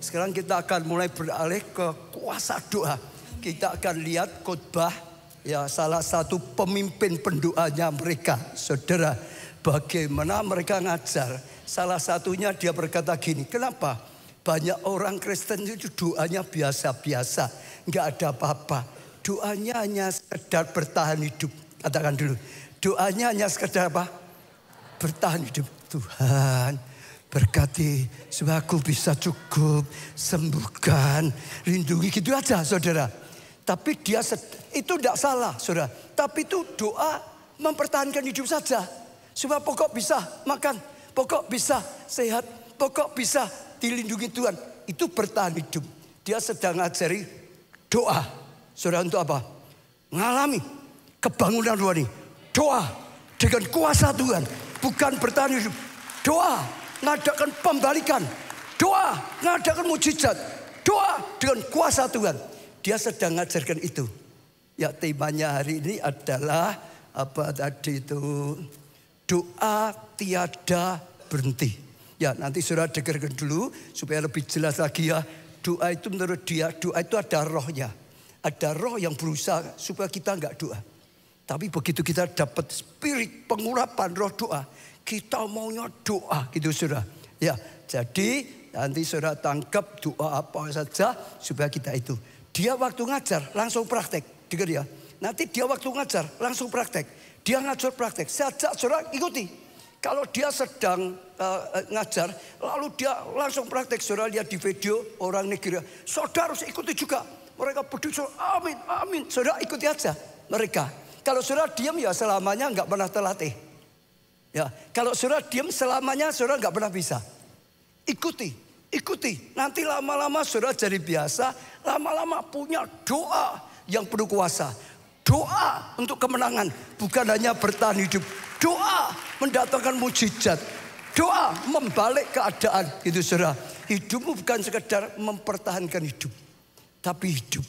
Sekarang kita akan mulai beralih ke kuasa doa. Kita akan lihat khotbah ya salah satu pemimpin pendoanya mereka, saudara. Bagaimana mereka ngajar. Salah satunya dia berkata gini, kenapa banyak orang Kristen itu doanya biasa-biasa, nggak ada apa-apa. Doanya hanya sekedar bertahan hidup. Katakan dulu, doanya hanya sekedar apa? Bertahan hidup. Tuhan berkati supaya aku bisa cukup, sembuhkan, lindungi, gitu aja saudara. Tapi dia itu tidak salah saudara. Tapi itu doa mempertahankan hidup saja. Supaya pokok bisa makan, pokok bisa sehat, pokok bisa dilindungi Tuhan. Itu bertahan hidup. Dia sedang ngajari doa. Saudara untuk apa? Ngalami kebangunan rohani. Doa dengan kuasa Tuhan. Bukan bertahan hidup. Doa ngadakan pembalikan. Doa ngadakan mujizat. Doa dengan kuasa Tuhan. Dia sedang ngajarkan itu. Ya temanya hari ini adalah apa tadi itu? Doa tiada berhenti. Ya nanti saudara dengarkan dulu supaya lebih jelas lagi ya. Doa itu menurut dia, doa itu ada rohnya. Ada roh yang berusaha supaya kita enggak doa. Tapi begitu kita dapat spirit pengurapan roh doa, kita maunya doa gitu saudara. Ya jadi nanti saudara tangkap doa apa saja supaya kita itu. Dia waktu ngajar langsung praktek. Dengar ya. Nanti dia waktu ngajar langsung praktek. Dia ngajar praktek. Saya ajak saudara ikuti. Kalau dia sedang ngajar, lalu dia langsung praktek. Saudara lihat di video orang Nigeria. Saudara harus ikuti juga. Mereka berdua, amin, amin. Saudara ikuti aja mereka. Kalau saudara diam ya selamanya nggak pernah terlatih. Ya, kalau saudara diam selamanya saudara nggak pernah bisa. Ikuti, ikuti. Nanti lama-lama saudara jadi biasa. Lama-lama punya doa yang penuh kuasa. Doa untuk kemenangan, bukan hanya bertahan hidup. Doa mendatangkan mujizat. Doa membalik keadaan, gitu saudara. Hidupmu bukan sekedar mempertahankan hidup, tapi hidup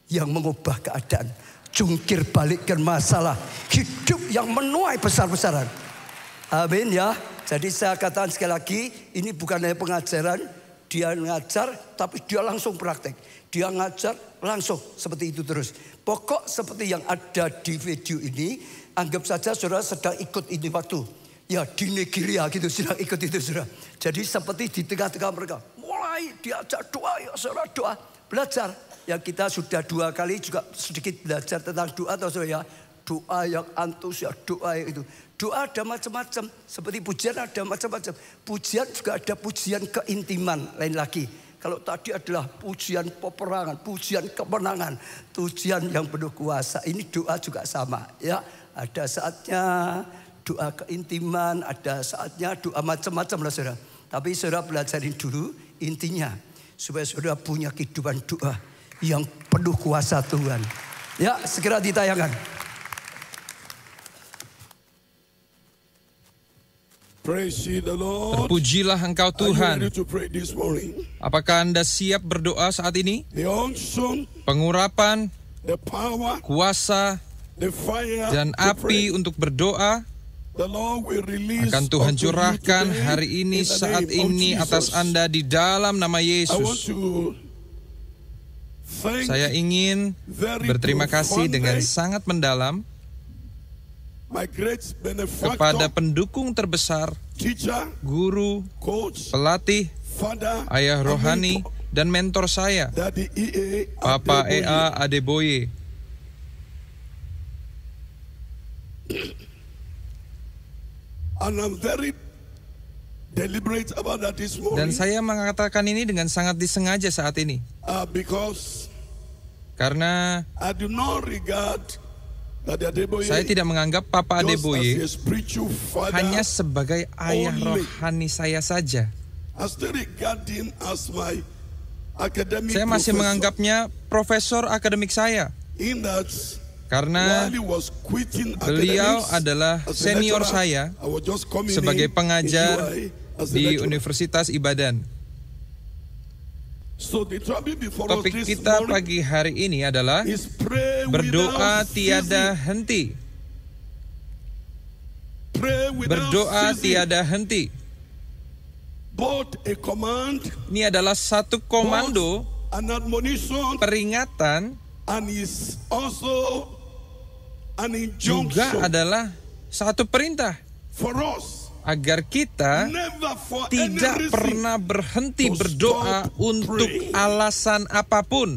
yang mengubah keadaan. Jungkir balikkan masalah. Hidup yang menuai besar-besaran. Amin ya. Jadi saya katakan sekali lagi, ini bukan hanya pengajaran. Dia ngajar, tapi dia langsung praktek. Dia ngajar langsung seperti itu terus. Pokok seperti yang ada di video ini, anggap saja saudara sedang ikut ini waktu. Ya di Nigeria gitu sedang ikut itu saudara. Jadi seperti di tengah-tengah mereka. Mulai diajak doa ya saudara doa. Belajar. Ya kita sudah 2 kali juga sedikit belajar tentang doa atau saudara ya. Doa yang antusias, doa yang itu. Doa ada macam-macam. Seperti pujian ada macam-macam. Pujian juga ada pujian keintiman lain lagi. Kalau tadi adalah pujian peperangan, pujian kemenangan, pujian yang penuh kuasa. Ini doa juga sama ya. Ada saatnya doa keintiman, ada saatnya doa macam-macam lah saudara. Tapi saudara belajarin dulu intinya. Supaya saudara punya kehidupan doa yang penuh kuasa Tuhan. Ya segera ditayangkan. Terpujilah Engkau Tuhan. Apakah Anda siap berdoa saat ini? Pengurapan, kuasa, dan api untuk berdoa akan Tuhan curahkan hari ini saat ini atas Anda di dalam nama Yesus. Saya ingin berterima kasih dengan sangat mendalam kepada pendukung terbesar, guru, pelatih, ayah rohani, dan mentor saya, Papa E.A. Adeboye. Dan saya mengatakan ini dengan sangat disengaja saat ini. Karena saya tidak menganggap Papa Adeboye hanya sebagai ayah rohani saya saja. Saya masih menganggapnya profesor akademik saya. Karena beliau adalah senior saya sebagai pengajar di Universitas Ibadan. Topik kita pagi hari ini adalah berdoa tiada henti. Berdoa tiada henti. Ini adalah satu komando, peringatan, juga adalah satu perintah agar kita tidak pernah berhenti berdoa untuk alasan apapun.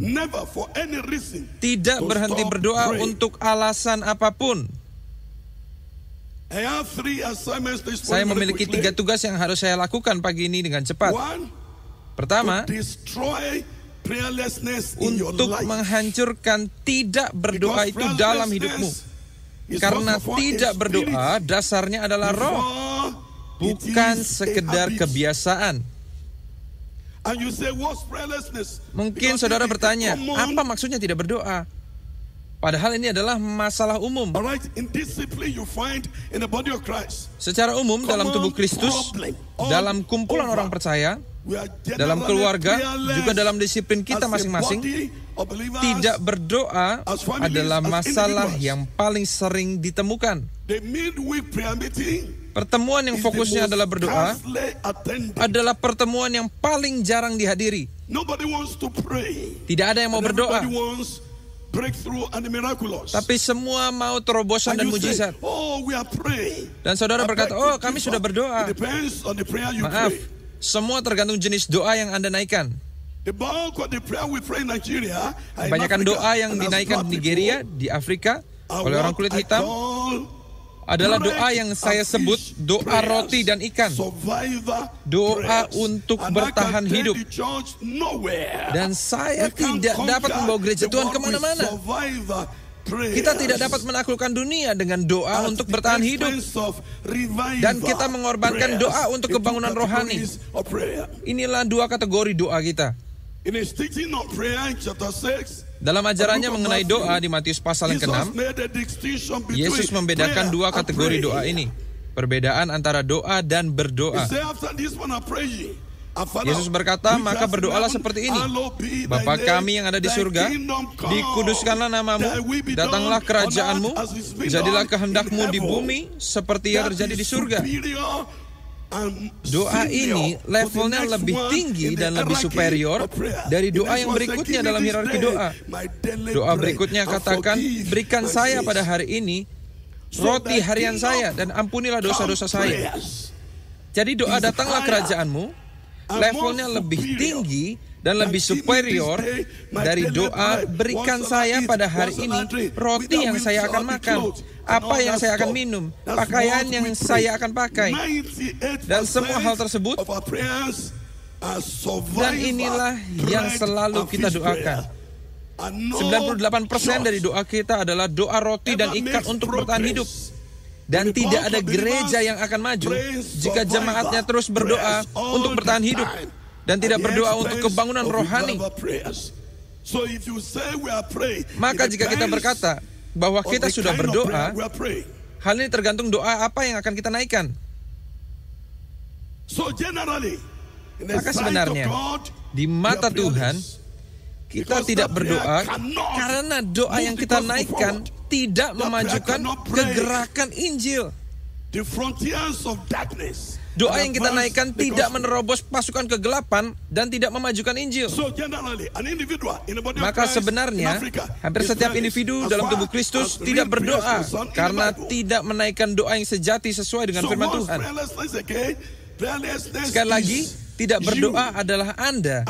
Tidak berhenti berdoa untuk alasan apapun. Saya memiliki 3 tugas yang harus saya lakukan pagi ini dengan cepat. Pertama, untuk menghancurkan tidak berdoa itu dalam hidupmu. Karena tidak berdoa dasarnya adalah roh, bukan sekedar kebiasaan. Mungkin saudara bertanya, apa maksudnya tidak berdoa? Padahal ini adalah masalah umum. Secara umum dalam tubuh Kristus, dalam kumpulan orang percaya, dalam keluarga, juga dalam disiplin kita masing-masing, tidak berdoa adalah masalah yang paling sering ditemukan. Pertemuan yang fokusnya adalah berdoa adalah pertemuan yang paling jarang dihadiri. Tidak ada yang mau berdoa, tapi semua mau terobosan dan mujizat. Dan saudara berkata, oh kami sudah berdoa. Maaf, semua tergantung jenis doa yang Anda naikkan. Kebanyakan doa yang dinaikkan di Nigeria, di Afrika, oleh orang kulit hitam, adalah doa yang saya sebut doa roti dan ikan. Doa untuk bertahan hidup. Dan saya tidak dapat membawa gereja Tuhan kemana-mana. Kita tidak dapat menaklukkan dunia dengan doa untuk bertahan hidup. Dan kita mengorbankan doa untuk kebangunan rohani. Inilah 2 kategori doa kita. Dalam ajarannya mengenai doa di Matius pasal yang ke-6, Yesus membedakan 2 kategori doa ini. Perbedaan antara doa dan berdoa. Yesus berkata, maka berdoalah seperti ini. Bapa kami yang ada di surga, dikuduskanlah namamu, datanglah kerajaanmu, jadilah kehendakmu di bumi seperti yang terjadi di surga. Doa ini levelnya lebih tinggi dan lebih superior dari doa yang berikutnya dalam hierarki doa. Doa berikutnya katakan, berikan saya pada hari ini roti harian saya dan ampunilah dosa-dosa saya. Jadi doa datanglah kerajaanmu levelnya lebih tinggi dan lebih superior dari doa berikan saya pada hari ini roti yang saya akan makan, apa yang saya akan minum, pakaian yang saya akan pakai, dan semua hal tersebut. Dan inilah yang selalu kita doakan. 98% dari doa kita adalah doa roti dan ikan untuk bertahan hidup. Dan tidak ada gereja yang akan maju jika jemaatnya terus berdoa untuk bertahan hidup dan tidak berdoa untuk kebangunan rohani. Maka jika kita berkata bahwa kita sudah berdoa, hal ini tergantung doa apa yang akan kita naikkan. Maka sebenarnya di mata Tuhan kita tidak berdoa karena doa yang kita naikkan tidak memajukan kegerakan Injil. Doa yang kita naikkan tidak menerobos pasukan kegelapan dan tidak memajukan Injil. Maka sebenarnya hampir setiap individu dalam tubuh Kristus tidak berdoa karena tidak menaikkan doa yang sejati sesuai dengan firman Tuhan. Sekali lagi, tidak berdoa adalah Anda.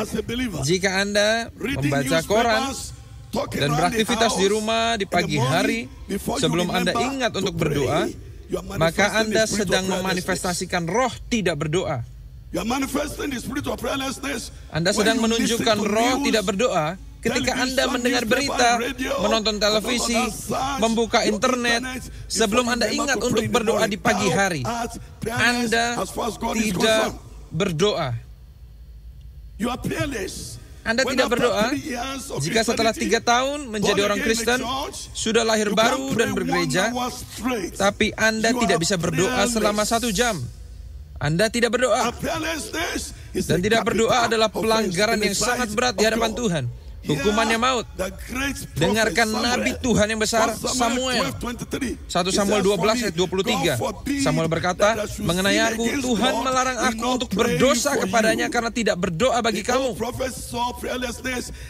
Jika Anda membaca koran dan beraktivitas di rumah di pagi hari sebelum Anda ingat untuk berdoa, maka Anda sedang memanifestasikan roh tidak berdoa. Anda sedang menunjukkan roh tidak berdoa ketika Anda mendengar berita, menonton televisi, membuka internet, sebelum Anda ingat untuk berdoa di pagi hari. Anda tidak berdoa. Anda tidak berdoa jika setelah 3 tahun menjadi orang Kristen, sudah lahir baru dan bergereja, tapi Anda tidak bisa berdoa selama 1 jam. Anda tidak berdoa. Dan tidak berdoa adalah pelanggaran yang sangat berat di hadapan Tuhan. hukumannya maut. Dengarkan Nabi Tuhan yang besar Samuel. 1 Samuel 12 ayat 23. Samuel berkata, mengenai aku, Tuhan melarang aku untuk berdosa kepadanya karena tidak berdoa bagi kamu.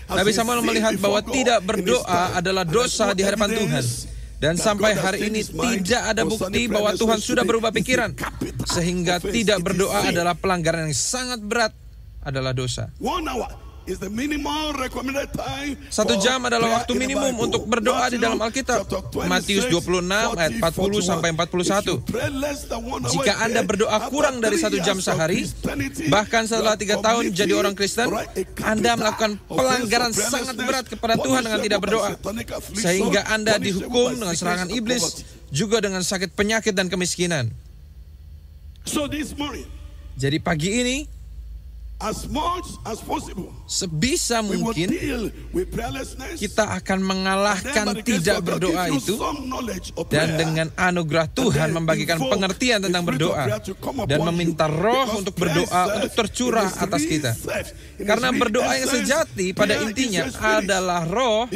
Nabi Samuel melihat bahwa tidak berdoa adalah dosa di hadapan Tuhan. Dan sampai hari ini tidak ada bukti bahwa Tuhan sudah berubah pikiran. Sehingga tidak berdoa adalah pelanggaran yang sangat berat, adalah dosa. 1 jam adalah waktu minimum untuk berdoa di dalam Alkitab. Matius 26 ayat 40 sampai 41. Jika Anda berdoa kurang dari 1 jam sehari, bahkan setelah 3 tahun jadi orang Kristen, Anda melakukan pelanggaran sangat berat kepada Tuhan dengan tidak berdoa. Sehingga Anda dihukum dengan serangan iblis, juga dengan sakit penyakit dan kemiskinan. Jadi pagi ini, sebisa mungkin kita akan mengalahkan tidak berdoa itu, dan dengan anugerah Tuhan membagikan pengertian tentang berdoa dan meminta roh untuk berdoa untuk tercurah atas kita. Karena berdoa yang sejati pada intinya adalah roh,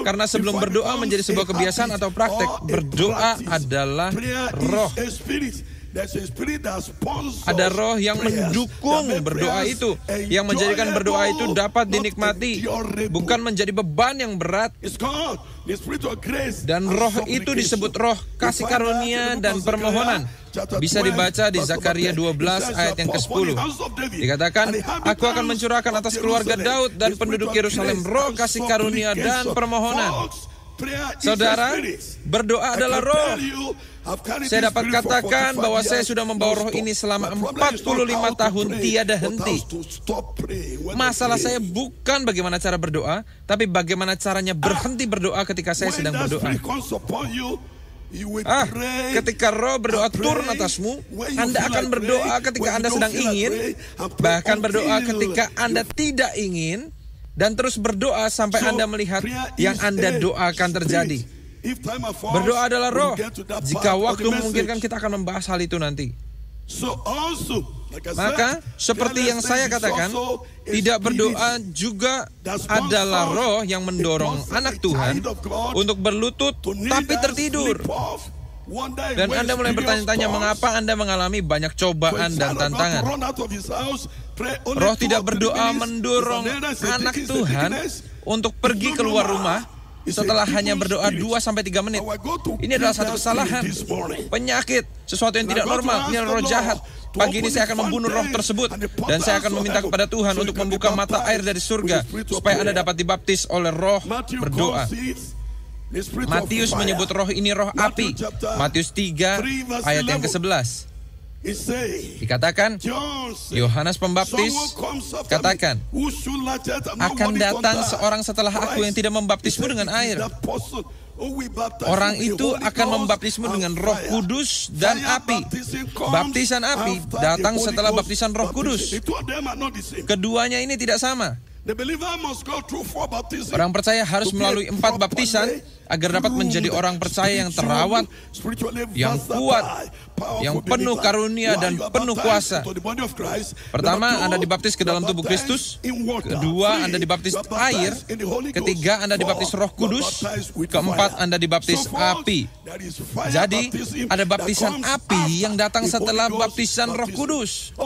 karena sebelum berdoa menjadi sebuah kebiasaan atau praktek, berdoa adalah roh. Ada roh yang mendukung berdoa itu, yang menjadikan berdoa itu dapat dinikmati, bukan menjadi beban yang berat. Dan roh itu disebut roh kasih karunia dan permohonan. Bisa dibaca di Zakaria 12 ayat yang ke-10. Dikatakan, aku akan mencurahkan atas keluarga Daud dan penduduk Yerusalem roh kasih karunia dan permohonan. Saudara, berdoa adalah roh. Saya dapat katakan bahwa saya sudah membawa roh ini selama 45 tahun tiada henti. Masalah saya bukan bagaimana cara berdoa, tapi bagaimana caranya berhenti berdoa ketika saya sedang berdoa. Ketika roh berdoa turun atasmu, Anda akan berdoa ketika Anda sedang ingin, bahkan berdoa ketika Anda tidak ingin, dan terus berdoa sampai Anda melihat yang Anda doakan terjadi. Berdoa adalah roh. Jika waktu memungkinkan, kita akan membahas hal itu nanti. Maka, seperti yang saya katakan, tidak berdoa juga adalah roh yang mendorong anak Tuhan untuk berlutut tapi tertidur. Dan Anda mulai bertanya-tanya mengapa Anda mengalami banyak cobaan dan tantangan. Roh tidak berdoa mendorong anak Tuhan untuk pergi keluar rumah setelah hanya berdoa 2-3 menit. Ini adalah satu kesalahan, penyakit, sesuatu yang tidak normal. Ini adalah roh jahat. Pagi ini saya akan membunuh roh tersebut, dan saya akan meminta kepada Tuhan untuk membuka mata air dari surga supaya Anda dapat dibaptis oleh roh berdoa. Matius menyebut roh ini roh api. Matius 3 ayat yang ke-11. Dikatakan, Yohanes Pembaptis katakan, akan datang seorang setelah aku yang tidak membaptismu dengan air. Orang itu akan membaptismu dengan Roh Kudus dan api. Baptisan api datang setelah baptisan Roh Kudus. Keduanya ini tidak sama. Orang percaya harus melalui 4 baptisan agar dapat menjadi orang percaya yang terawat, yang kuat, yang penuh karunia dan penuh kuasa. Pertama, Anda dibaptis ke dalam tubuh Kristus. Kedua, Anda dibaptis air. Ketiga, Anda dibaptis Roh Kudus. Keempat, Anda dibaptis api. Jadi, ada baptisan api yang datang setelah baptisan Roh Kudus.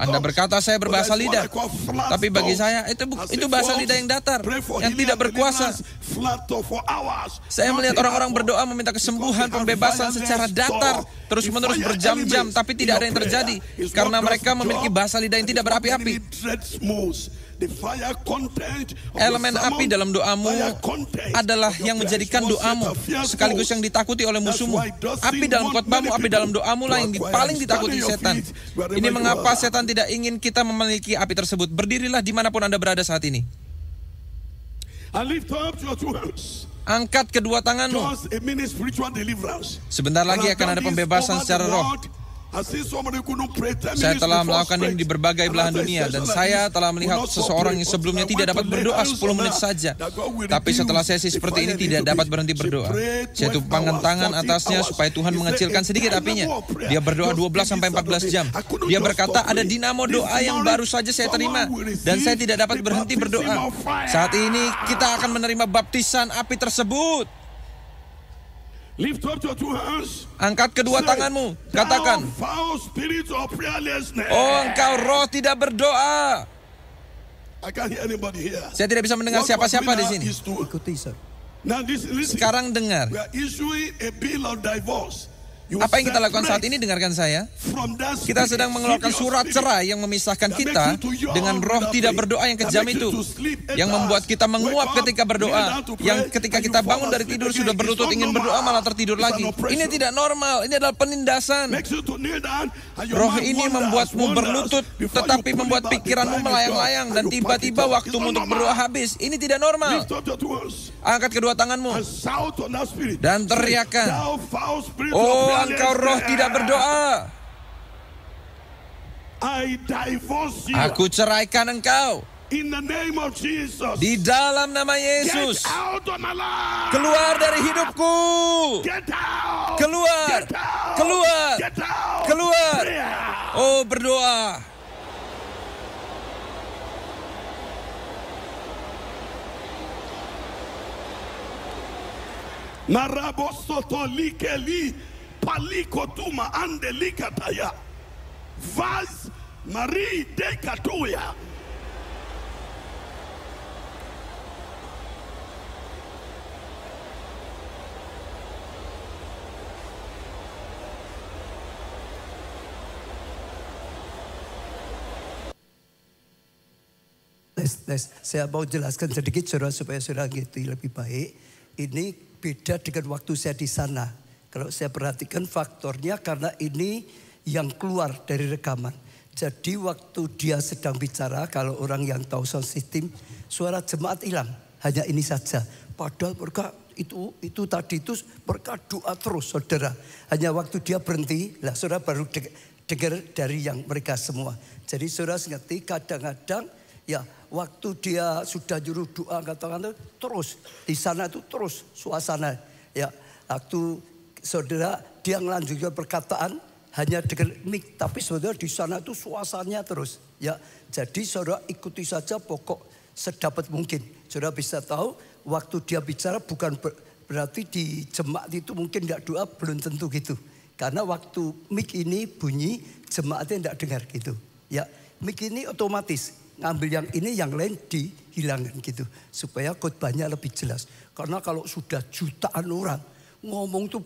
Anda berkata, saya berbahasa lidah. Tapi bagi saya, itu bahasa lidah yang datar, yang tidak berkuasa. Saya melihat orang-orang berdoa meminta kesembuhan, pembebasan secara datar, terus-menerus berjam-jam, tapi tidak ada yang terjadi, karena mereka memiliki bahasa lidah yang tidak berapi-api. Elemen api dalam doamu adalah yang menjadikan doamu sekaligus yang ditakuti oleh musuhmu. Api dalam khotbahmu, api dalam doamu lah yang paling ditakuti setan. Ini mengapa setan tidak ingin kita memiliki api tersebut. Berdirilah dimanapun Anda berada saat ini. Angkat kedua tanganmu. Sebentar lagi akan ada pembebasan secara roh. Saya telah melakukan ini di berbagai belahan dunia, dan saya telah melihat seseorang yang sebelumnya tidak dapat berdoa 10 menit saja. Tapi setelah sesi seperti ini tidak dapat berhenti berdoa. Saya tumpangkan tangan atasnya supaya Tuhan mengecilkan sedikit apinya. Dia berdoa 12-14 jam. Dia berkata, ada dinamo doa yang baru saja saya terima, dan saya tidak dapat berhenti berdoa. Saat ini kita akan menerima baptisan api tersebut. Lift up your two hands. Angkat kedua tanganmu. Katakan, oh engkau roh tidak berdoa. I can't hear anybody here. Saya tidak bisa mendengar siapa-siapa di sini. Ikuti, Sir. Now listen. Sekarang dengar. We are issuing a bill of divorce. Apa yang kita lakukan saat ini, dengarkan saya. Kita sedang mengeluarkan surat cerai yang memisahkan kita dengan roh tidak berdoa yang kejam itu, yang membuat kita menguap ketika berdoa, yang ketika kita bangun dari tidur sudah berlutut ingin berdoa malah tertidur lagi. Ini tidak normal, ini adalah penindasan. Roh ini membuatmu berlutut tetapi membuat pikiranmu melayang-layang, dan tiba-tiba waktumu untuk berdoa habis. Ini tidak normal. Angkat kedua tanganmu dan teriakkan, oh engkau roh tidak berdoa, aku ceraikan engkau di dalam nama Yesus. Keluar dari hidupku. Keluar. Keluar. Keluar. Oh, berdoa. Narabosoto likeli palikotuma andelikataya vas Marie de Katuya. Saya mau jelaskan sedikit supaya saudara ngerti lebih baik. Ini beda dengan waktu saya di sana. Kalau saya perhatikan faktornya karena ini yang keluar dari rekaman. Jadi waktu dia sedang bicara, kalau orang yang tahu sound system, suara jemaat hilang. Hanya ini saja. Padahal mereka itu tadi itu mereka doa terus, saudara. Hanya waktu dia berhenti, lah saudara baru dengar dari yang mereka semua. Jadi saudara ngerti kadang-kadang ya waktu dia sudah nyuruh doa katakan terus di sana itu terus suasana ya waktu saudara dia melanjutkan perkataan hanya dengan mic, tapi saudara di sana itu suasananya terus ya. Jadi saudara ikuti saja pokok sedapat mungkin. Saudara bisa tahu waktu dia bicara bukan berarti di jemaat itu mungkin tidak doa, belum tentu gitu. Karena waktu mic ini bunyi jemaatnya tidak dengar gitu. Ya, mic ini otomatis ngambil yang ini, yang lain dihilangkan gitu supaya khotbahnya lebih jelas. Karena kalau sudah jutaan orang ngomong tuh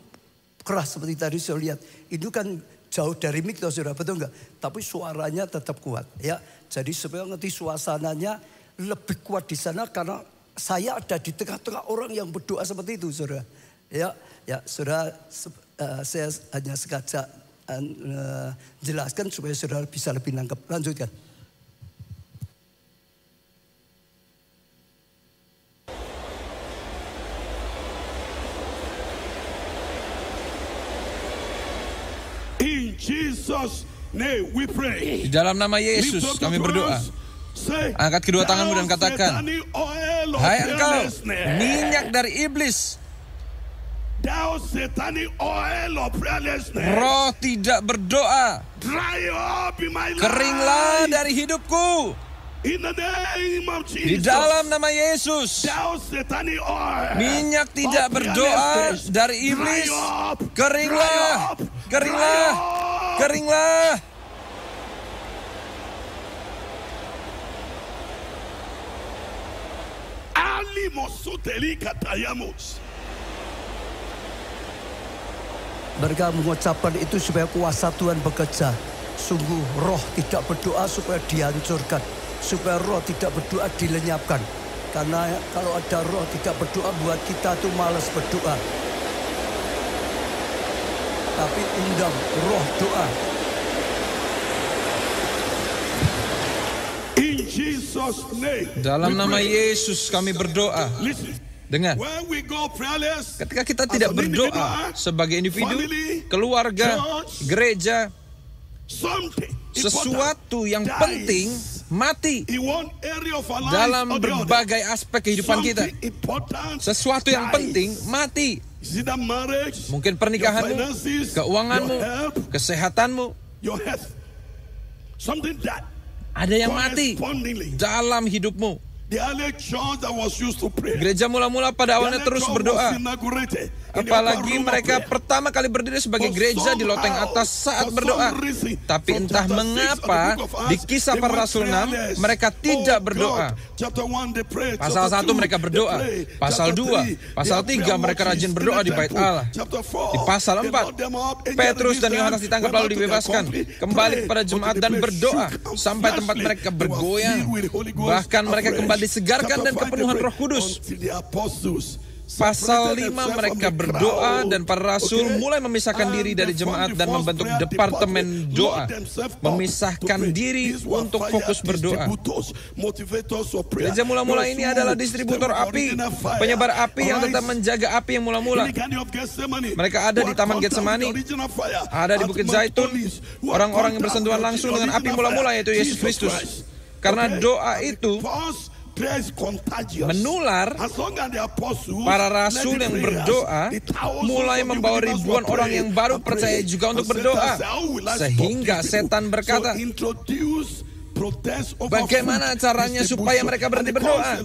keras seperti tadi saya lihat, itu kan jauh dari mic, saudara, betul enggak? Tapi suaranya tetap kuat, ya. Jadi supaya ngerti suasananya lebih kuat di sana karena saya ada di tengah-tengah orang yang berdoa seperti itu, saudara. Ya, saudara, saya hanya sengaja jelaskan supaya saudara bisa lebih nangkep. Lanjutkan. Jesus name we pray. Di dalam nama Yesus kami berdoa. Angkat kedua tanganmu dan katakan, hai engkau minyak dari iblis, roh tidak berdoa, keringlah dari hidupku. Di dalam nama Yesus, minyak tidak berdoa dari iblis, keringlah, keringlah, keringlah. Mereka mengucapkan itu supaya kuasa Tuhan bekerja. Sungguh roh tidak berdoa supaya dihancurkan, supaya roh tidak berdoa dilenyapkan. Karena kalau ada roh tidak berdoa buat kita tuh malas berdoa. Tapi undang roh doa. In Jesus name. Dalam nama Yesus kami berdoa. Dengar, ketika kita tidak berdoa sebagai individu, keluarga, gereja, Sesuatu yang penting mati dalam berbagai aspek kehidupan kita. Sesuatu yang penting mati. Mungkin pernikahanmu, keuanganmu, kesehatanmu. Ada yang mati dalam hidupmu. Gereja mula-mula pada awalnya terus berdoa. Apalagi mereka pertama kali berdiri sebagai gereja di loteng atas saat berdoa. Tapi entah mengapa di Kisah Para Rasul 6 mereka tidak berdoa. Pasal 1 mereka berdoa. Pasal 2, pasal 3 mereka rajin berdoa di bait Allah. Di pasal 4 Petrus dan Yohanes ditangkap lalu dibebaskan. Kembali kepada jemaat dan berdoa sampai tempat mereka bergoyang. Bahkan mereka kembali disegarkan dan kepenuhan Roh Kudus. Pasal 5 mereka berdoa dan para rasul mulai memisahkan diri dari jemaat dan membentuk departemen doa. Memisahkan diri untuk fokus berdoa. Gereja mula-mula ini adalah distributor api, penyebar api yang tetap menjaga api yang mula-mula. Mereka ada di Taman Getsemani, ada di Bukit Zaitun, orang-orang yang bersentuhan langsung dengan api mula-mula yaitu Yesus Kristus. Karena doa itu menular, para rasul yang berdoa mulai membawa ribuan orang yang baru percaya juga untuk berdoa. Sehingga setan berkata, bagaimana caranya supaya mereka berhenti berdoa?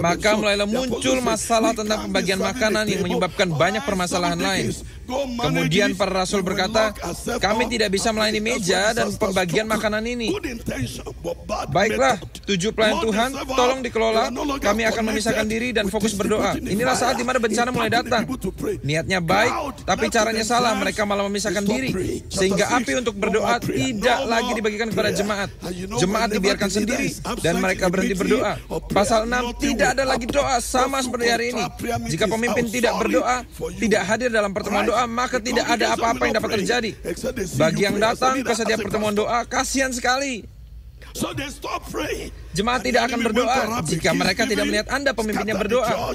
Maka mulailah muncul masalah tentang pembagian makanan yang menyebabkan banyak permasalahan lain. Kemudian para rasul berkata, kami tidak bisa melayani meja dan pembagian makanan ini. Baiklah, 7 pelayan Tuhan, tolong dikelola. Kami akan memisahkan diri dan fokus berdoa. Inilah saat di mana bencana mulai datang. Niatnya baik, tapi caranya salah. Mereka malah memisahkan diri. Sehingga api untuk berdoa tidak lagi dibagikan kepada jemaat. Jemaat dibiarkan sendiri dan mereka berhenti berdoa. Pasal 6, tidak ada lagi doa sama seperti hari ini. Jika pemimpin tidak berdoa, tidak hadir dalam pertemuan doa, maka tidak ada apa-apa yang dapat terjadi. Bagi yang datang ke setiap pertemuan doa, kasihan sekali. Jemaat tidak akan berdoa jika mereka tidak melihat Anda pemimpinnya berdoa.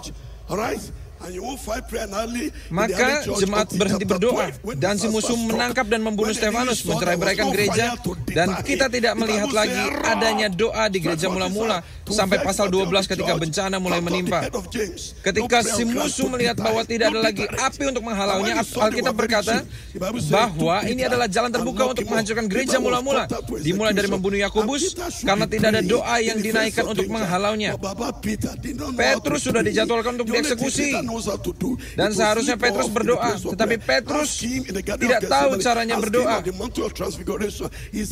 Maka jemaat berhenti berdoa dan si musuh menangkap dan membunuh Stefanus, mencerai-beraikan gereja, dan kita tidak melihat lagi adanya doa di gereja mula-mula sampai pasal 12 ketika bencana mulai menimpa. Ketika si musuh melihat bahwa tidak ada lagi api untuk menghalaunya, Alkitab berkata bahwa ini adalah jalan terbuka untuk menghancurkan gereja mula-mula, dimulai dari membunuh Yakobus karena tidak ada doa yang dinaikkan untuk menghalaunya. Petrus sudah dijadwalkan untuk dieksekusi. Dan seharusnya Petrus berdoa, tetapi Petrus tidak tahu caranya berdoa.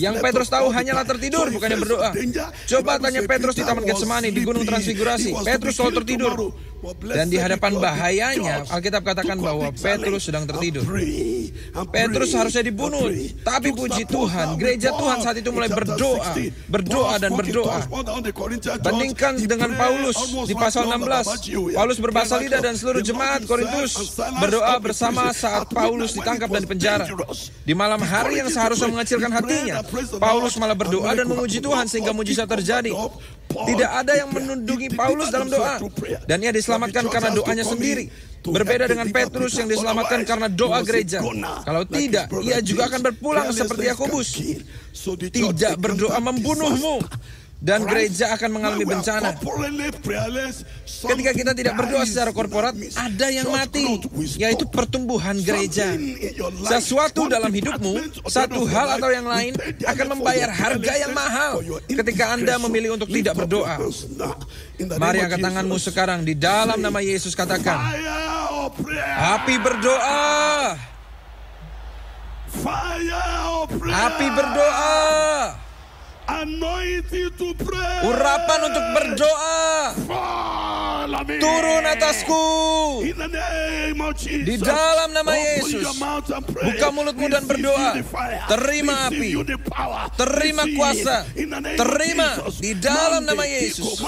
Yang Petrus tahu hanyalah tertidur, bukannya berdoa. Coba tanya Petrus di Taman Getsemani, di Gunung Transfigurasi. Petrus selalu tertidur. Dan di hadapan bahayanya, Alkitab katakan bahwa Petrus sedang tertidur. Petrus harusnya dibunuh, tapi puji Tuhan, gereja Tuhan saat itu mulai berdoa dan berdoa. Bandingkan dengan Paulus di pasal 16. Paulus berbahasa lidah dan seluruh jemaat Korintus berdoa bersama saat Paulus ditangkap dan dipenjara. Di malam hari yang seharusnya mengecilkan hatinya, Paulus malah berdoa dan memuji Tuhan sehingga mujizat terjadi. Tidak ada yang menundungi Paulus dalam doa, dan ia diselamatkan karena doanya sendiri. Berbeda dengan Petrus yang diselamatkan karena doa gereja. Kalau tidak, ia juga akan berpulang seperti Yakobus. Tidak berdoa membunuhmu, dan gereja akan mengalami bencana. Ketika kita tidak berdoa secara korporat, ada yang mati, yaitu pertumbuhan gereja. Sesuatu dalam hidupmu, satu hal atau yang lain, akan membayar harga yang mahal ketika Anda memilih untuk tidak berdoa. Mari angkat tanganmu sekarang, di dalam nama Yesus katakan, api berdoa. Api berdoa. Urapan untuk berdoa turun atasku di dalam nama Yesus. Buka mulutmu dan berdoa. Terima api, terima kuasa, terima di dalam nama Yesus.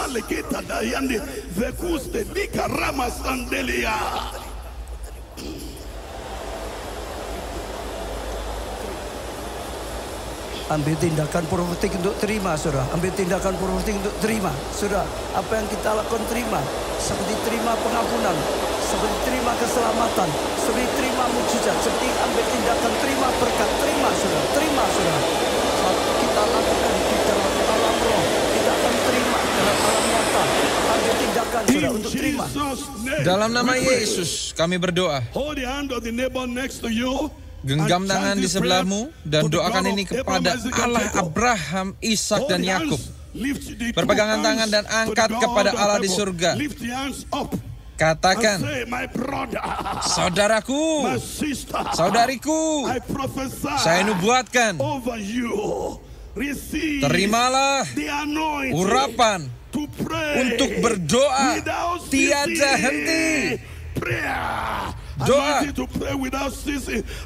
Ambil tindakan profetik untuk terima, saudara. Ambil tindakan profetik untuk terima, saudara. Apa yang kita lakukan terima. Seperti terima pengampunan, seperti terima keselamatan, seperti terima mujizat, seperti ambil tindakan terima berkat, terima, saudara. Terima, saudara. Saat kita lakukan di dalam alam roh, kita akan terima dalam alam nyata. Ambil tindakan, saudara, untuk terima. Dalam nama Yesus kami berdoa. Genggam tangan di sebelahmu dan doakan ini kepada Allah Abraham, Ishak dan Yakub. Berpegangan tangan dan angkat kepada Allah di surga. Katakan, saudaraku, saudariku, saya nubuatkan, terimalah urapan untuk berdoa tiada henti. Doa,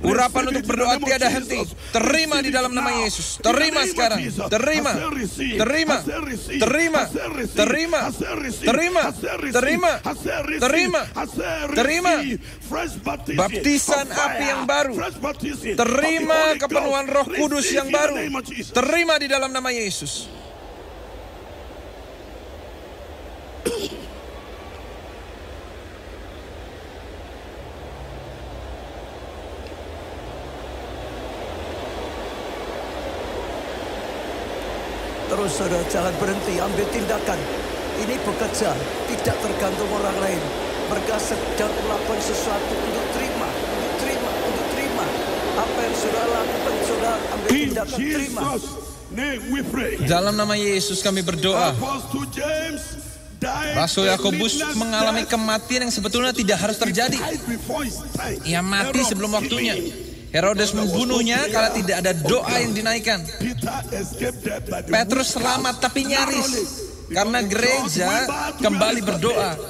urapan untuk berdoa tiada henti. Terima di dalam nama Yesus. Terima sekarang. Terima. Terima. Terima. Terima. Terima. Terima. Terima. Terima. Baptisan api yang baru. Terima kepenuhan Roh Kudus yang baru. Terima di dalam nama Yesus. Terus saudara jangan berhenti, ambil tindakan. Ini bekerja, tidak tergantung orang lain. Mereka sedang melakukan sesuatu untuk terima, untuk terima, untuk terima. Apa yang saudara lakukan, saudara ambil tindakan, terima. Dalam nama Yesus kami berdoa. Rasul Yakobus mengalami kematian yang sebetulnya tidak harus terjadi. Ia mati sebelum waktunya. Herodes membunuhnya karena tidak ada doa yang dinaikkan. Petrus selamat tapi nyaris karena gereja kembali berdoa.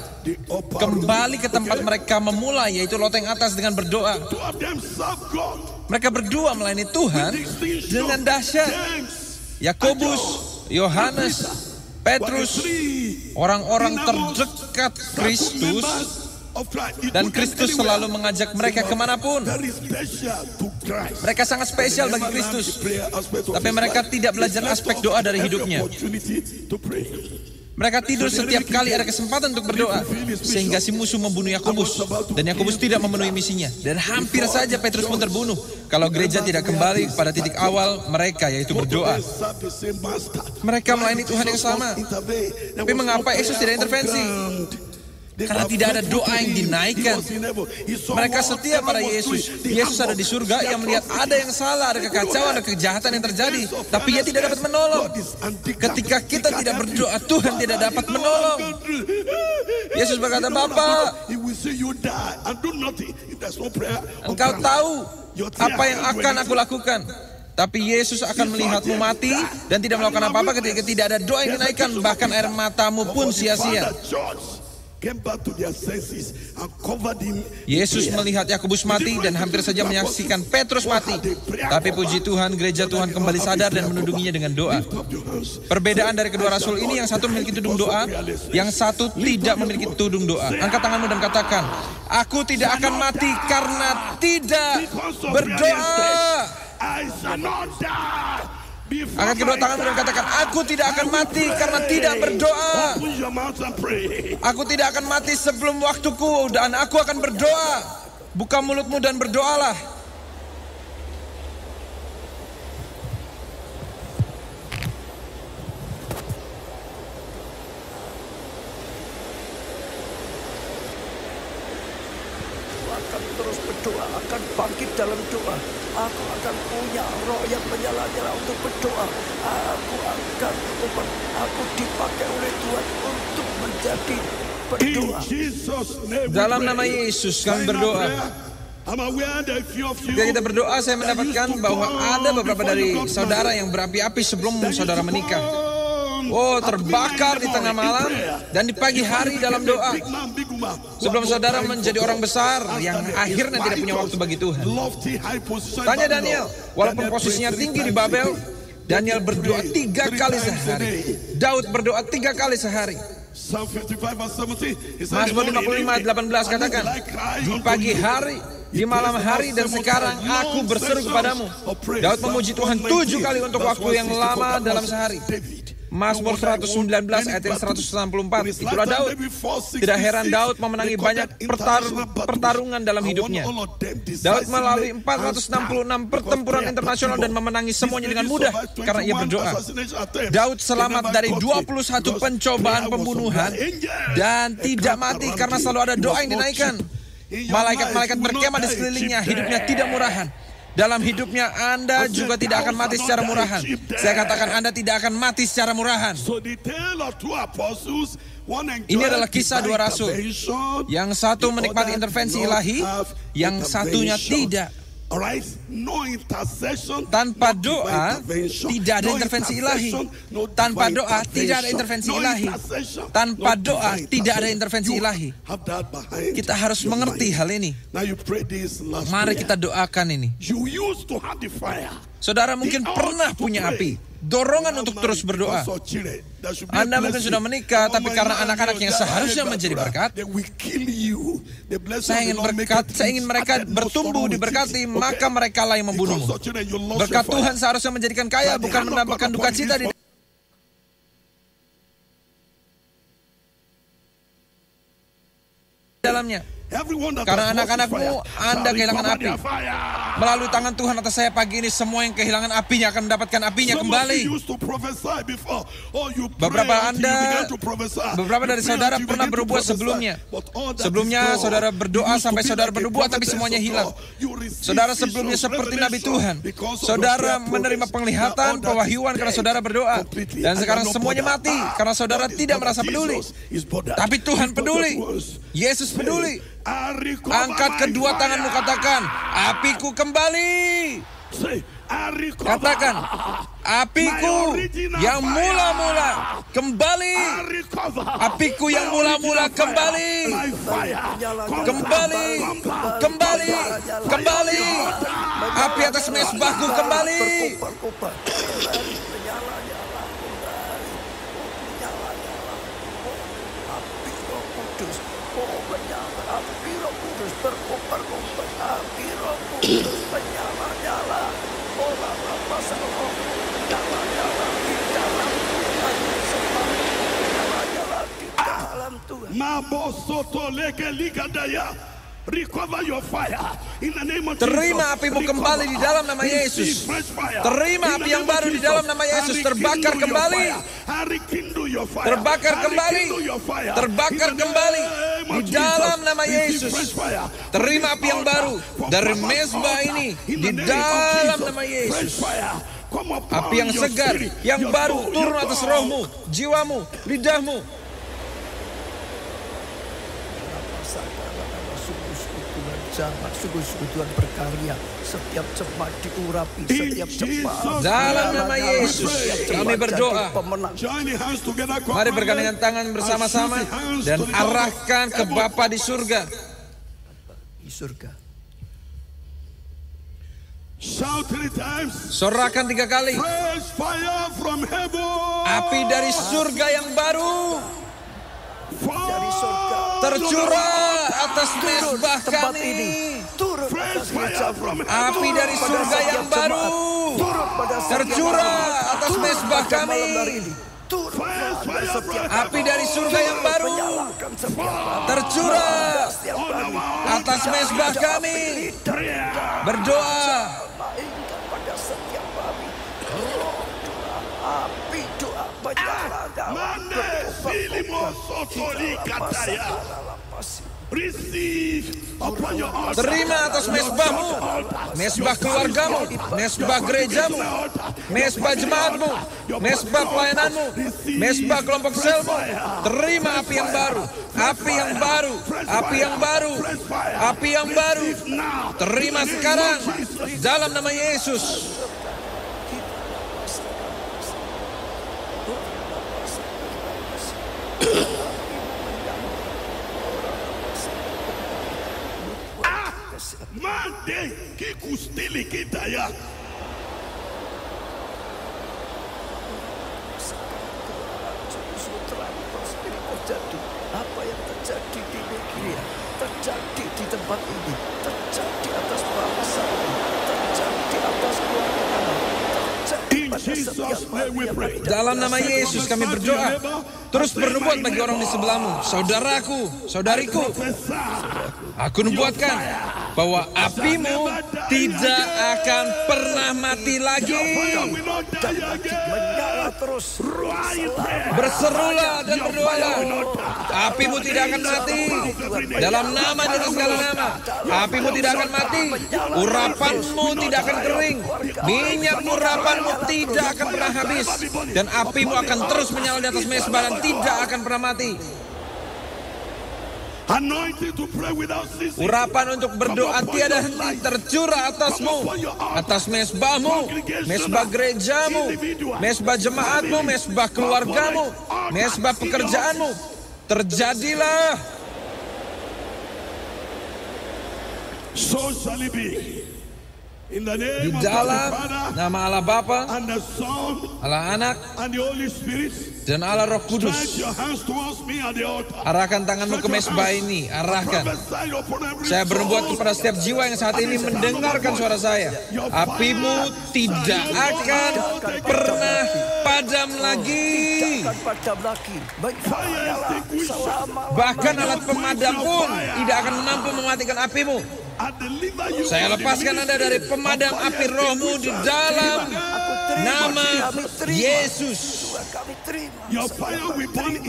Kembali ke tempat mereka memulai, yaitu loteng atas dengan berdoa. Mereka berdua melayani Tuhan dengan dahsyat. Yakobus, Yohanes, Petrus, orang-orang terdekat Kristus. Dan Kristus selalu mengajak mereka kemanapun. Mereka sangat spesial bagi Kristus. Tapi mereka tidak belajar aspek doa dari hidupnya. Mereka tidur setiap kali ada kesempatan untuk berdoa. Sehingga si musuh membunuh Yakobus. Dan Yakobus tidak memenuhi misinya. Dan hampir saja Petrus pun terbunuh. Kalau gereja tidak kembali pada titik awal mereka, yaitu berdoa. Mereka melayani Tuhan yang sama. Tapi mengapa Yesus tidak intervensi? Karena tidak ada doa yang dinaikkan. Mereka setia pada Yesus. Yesus ada di surga, ia melihat ada yang salah, ada kekacauan, ada kejahatan yang terjadi. Tapi ia tidak dapat menolong. Ketika kita tidak berdoa, Tuhan tidak dapat menolong. Yesus berkata, Bapa, Engkau tahu apa yang akan aku lakukan. Tapi Yesus akan melihatmu mati dan tidak melakukan apa-apa ketika tidak ada doa yang dinaikkan. Bahkan air matamu pun sia-sia. Yesus melihat Yakobus mati dan hampir saja menyaksikan Petrus mati. Tapi puji Tuhan, gereja Tuhan kembali sadar dan menundunginya dengan doa. Perbedaan dari kedua rasul ini, yang satu memiliki tudung doa, yang satu tidak memiliki tudung doa. Angkat tanganmu dan katakan, aku tidak akan mati karena tidak berdoa. Angkat kedua tanganmu dan katakan, aku tidak akan mati karena tidak berdoa. Aku tidak akan mati sebelum waktuku dan aku akan berdoa. Buka mulutmu dan berdoalah. Akan terus berdoa, akan bangkit dalam doa. Aku akan punya roh yang menyala-nyala untuk berdoa. Aku dipakai oleh Tuhan untuk menjadi berdoa. Dalam nama Yesus kami berdoa. Ketika kita berdoa, saya mendapatkan bahwa ada beberapa dari saudara yang berapi-api sebelum saudara menikah. Oh, terbakar di tengah malam dan di pagi hari dalam doa. Sebelum saudara menjadi orang besar yang akhirnya tidak punya waktu bagi Tuhan. Tanya Daniel, walaupun posisinya tinggi di Babel, Daniel berdoa 3 kali sehari. Daud berdoa 3 kali sehari. Mazmur 55:18 katakan, di pagi hari di malam hari dan sekarang aku berseru kepadamu. Daud memuji Tuhan 7 kali untuk waktu yang lama dalam sehari. Mazmur 119 ayat yang 164. Itulah Daud. Tidak heran Daud memenangi banyak pertarungan dalam hidupnya. Daud melalui 466 pertempuran internasional dan memenangi semuanya dengan mudah karena ia berdoa. Daud selamat dari 21 pencobaan pembunuhan dan tidak mati karena selalu ada doa yang dinaikkan. Malaikat-malaikat berkemah di sekelilingnya. Hidupnya tidak murahan. Dalam hidupnya Anda juga tidak akan mati secara murahan. Saya katakan Anda tidak akan mati secara murahan. Ini adalah kisah dua rasul. Yang satu menikmati intervensi ilahi, yang satunya tidak. Tanpa doa, tidak ada intervensi ilahi. Tanpa doa, tidak ada intervensi ilahi. Tanpa doa, tidak ada intervensi ilahi. Kita harus mengerti hal ini. Mari kita doakan ini. Saudara mungkin pernah punya api, dorongan untuk terus berdoa. Anda mungkin sudah menikah, tapi karena anak-anak yang seharusnya menjadi berkat, saya ingin mereka bertumbuh diberkati, maka mereka lah yang membunuhmu. Berkat Tuhan seharusnya menjadikan kaya, bukan menambahkan duka cita di dalamnya. Karena anak-anakmu, Anda kehilangan api. Melalui tangan Tuhan atas saya pagi ini, semua yang kehilangan apinya akan mendapatkan apinya kembali. Beberapa dari saudara pernah bernubuat sebelumnya. Sebelumnya saudara berdoa sampai saudara bernubuat, tapi semuanya hilang. Saudara sebelumnya seperti Nabi Tuhan. Saudara menerima penglihatan, pewahyuan karena saudara berdoa. Dan sekarang semuanya mati karena saudara tidak merasa peduli. Tapi Tuhan peduli. Yesus peduli. Angkat kedua tanganmu, katakan, apiku kembali. Katakan, apiku yang mula-mula kembali. Apiku yang mula-mula kembali. Kembali. Kembali. Kembali. Api atas mezbahku kembali. Terima apimu kembali di dalam nama Yesus. Terima api yang baru di dalam nama Yesus. Terbakar kembali. Terbakar kembali. Terbakar kembali di dalam nama Yesus. Terima api yang baru dari mezbah ini di dalam nama Yesus. Api yang segar, yang baru turun atas rohmu, jiwamu, lidahmu. Sungguh-sungguh Tuhan berkarya. Setiap jemaat diurapi, setiap jemaat. Dalam nama Yesus kami berdoa. Mari bergandengan tangan bersama-sama dan arahkan ke Bapa di surga. Di surga. Sorakan 3 kali. Api dari surga yang baru Dari surga tercurah atas mezbah kami. Api dari surga yang baru tercurah atas mezbah kami. Api dari surga yang baru tercurah atas mezbah kami. Berdoa. Terima atas mezbahmu, mezbah keluargamu, mezbah gerejamu, mezbah jemaatmu, mezbah pelayananmu, mezbah kelompok selmu. Terima api yang baru, api yang baru, api yang baru, api yang baru. Terima sekarang dalam nama Yesus. Mande kikustili kita ya. Apa yang terjadi di negeri, terjadi di tempat ini, terjadi Dalam nama Yesus kami berdoa. Terus bernubuat bagi orang di sebelahmu, saudaraku, saudariku. Aku nubuatkan bahwa apimu tidak akan pernah mati lagi. Berserulah dan berdoalah. Apimu tidak akan mati. Dalam nama dan segala nama, apimu tidak akan mati. Urapanmu tidak akan kering. Minyak urapanmu tidak akan pernah habis. Dan apimu akan terus menyala di atas mezbah dan tidak akan pernah mati. Urapan untuk berdoa tiada henti tercurah atasmu, atas mezbahmu, mezbah gerejamu, mezbah jemaatmu, mezbah keluargamu, mezbah pekerjaanmu. Terjadilah. So shall it be. Di dalam nama Allah Bapa, Allah Anak, dan Allah Roh Kudus. Arahkan tanganmu ke mezbah ini, arahkan. Saya bernubuat kepada setiap jiwa yang saat ini mendengarkan suara saya. Apimu tidak akan pernah padam lagi. Bahkan alat pemadam pun tidak akan mampu mematikan apimu. Saya lepaskan Anda dari pemadam api rohmu di dalam nama Yesus.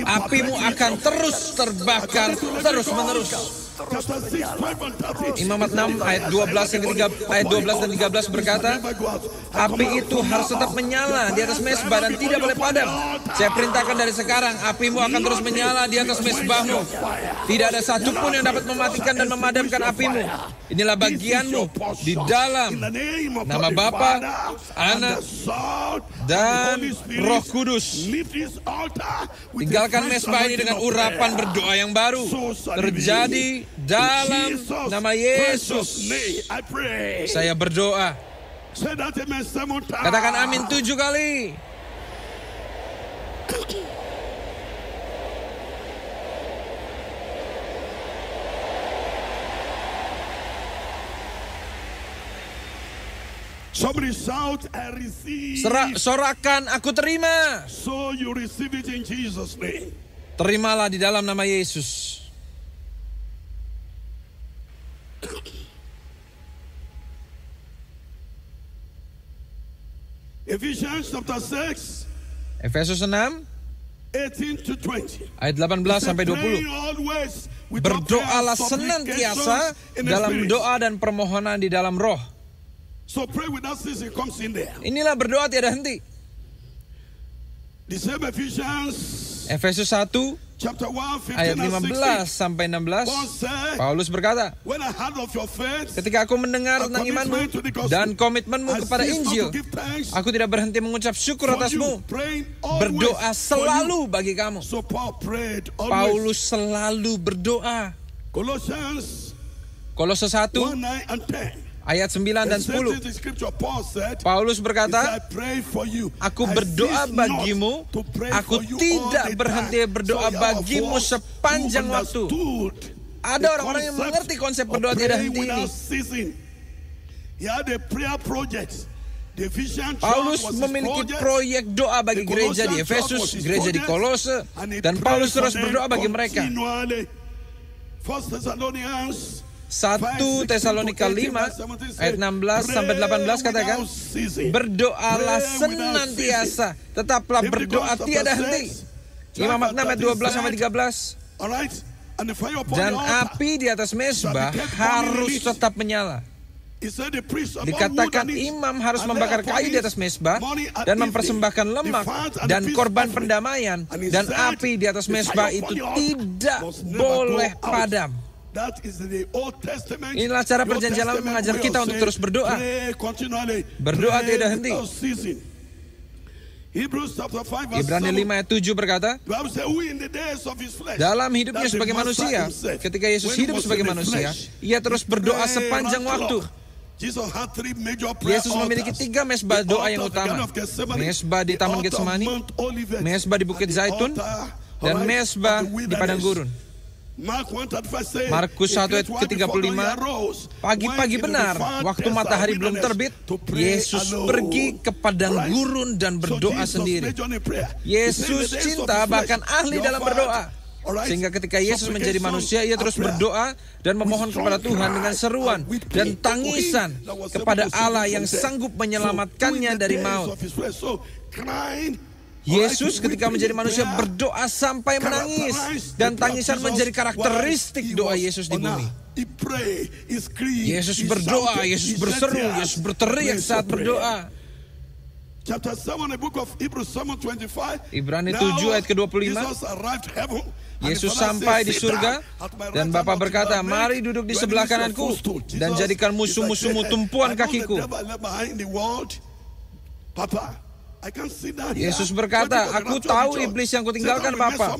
Apimu akan terus terbakar terus-menerus. Imamat 6 ayat 12 dan 13 berkata, api itu harus tetap menyala di atas mezbah dan tidak boleh padam. Saya perintahkan dari sekarang, apimu akan terus menyala di atas mezbahmu. Tidak ada satupun yang dapat mematikan dan memadamkan apimu. Inilah bagianmu di dalam nama Bapa, Anak, dan Roh Kudus. Tinggalkan mezbah ini dengan urapan berdoa yang baru. Terjadi dalam nama Yesus. Saya berdoa. Katakan amin 7 kali. Somebody shout, I receive. Sorakan, aku terima. So you receive it in Jesus' name. Terimalah di dalam nama Yesus. Ephesians chapter 6. Efesus 6 18 to 20. ayat 18 sampai 20. Berdoalah senantiasa dalam doa dan permohonan di dalam roh. So pray without ceasing comes in there. Inilah berdoa tiada henti. The same Ephesians Efesus 1 chapter 1 ayat 15 15 sampai 16. Paulus berkata, when I heard of your faith, ketika aku mendengar tentang imanmu dan komitmenmu kepada Injil, aku tidak berhenti mengucap syukur atasmu. Berdoa selalu bagi kamu. So Paul prayed Paulus selalu berdoa. Kolose 1 ayat 9 dan 10. Paulus berkata, aku berdoa bagimu, aku tidak berhenti berdoa bagimu sepanjang waktu. Ada orang-orang yang mengerti konsep berdoa tidak henti ini. Paulus memiliki proyek doa bagi gereja di Efesus, gereja di Kolose, dan Paulus terus berdoa bagi mereka. 1 Tesalonika 5 ayat 16 sampai 18 katakan, berdoalah senantiasa, tetaplah berdoa tiada henti. Imamat 6 ayat 12 sampai 13. Dan api di atas mezbah harus tetap menyala. Dikatakan imam harus membakar kayu di atas mezbah dan mempersembahkan lemak dan korban pendamaian, dan api di atas mezbah itu tidak boleh padam. Inilah cara perjanjian lama mengajar kita untuk terus berdoa. Berdoa tidak henti. Ibrani 5 ayat 7 berkata, dalam hidupnya sebagai manusia, ketika Yesus hidup sebagai manusia, ia terus berdoa sepanjang waktu. Yesus memiliki 3 mezbah doa yang utama. Mezbah di Taman Getsemani, mezbah di Bukit Zaitun, dan mezbah di Padang Gurun. Markus 1 ayat ke-35, pagi-pagi benar, waktu matahari belum terbit, Yesus pergi ke padang gurun dan berdoa sendiri. Yesus cinta, bahkan ahli dalam berdoa. Sehingga ketika Yesus menjadi manusia, Ia terus berdoa dan memohon kepada Tuhan dengan seruan dan tangisan kepada Allah yang sanggup menyelamatkannya dari maut. Yesus ketika menjadi manusia berdoa sampai menangis, dan tangisan menjadi karakteristik doa Yesus di bumi. Yesus berdoa, Yesus berseru, Yesus berteriak saat berdoa. Ibrani 7 ayat ke-25, Yesus sampai di surga dan Bapa berkata, mari duduk di sebelah kananku dan jadikan musuh-musuhmu tumpuan kakiku. Yesus berkata, aku tahu iblis yang kutinggalkan Bapa.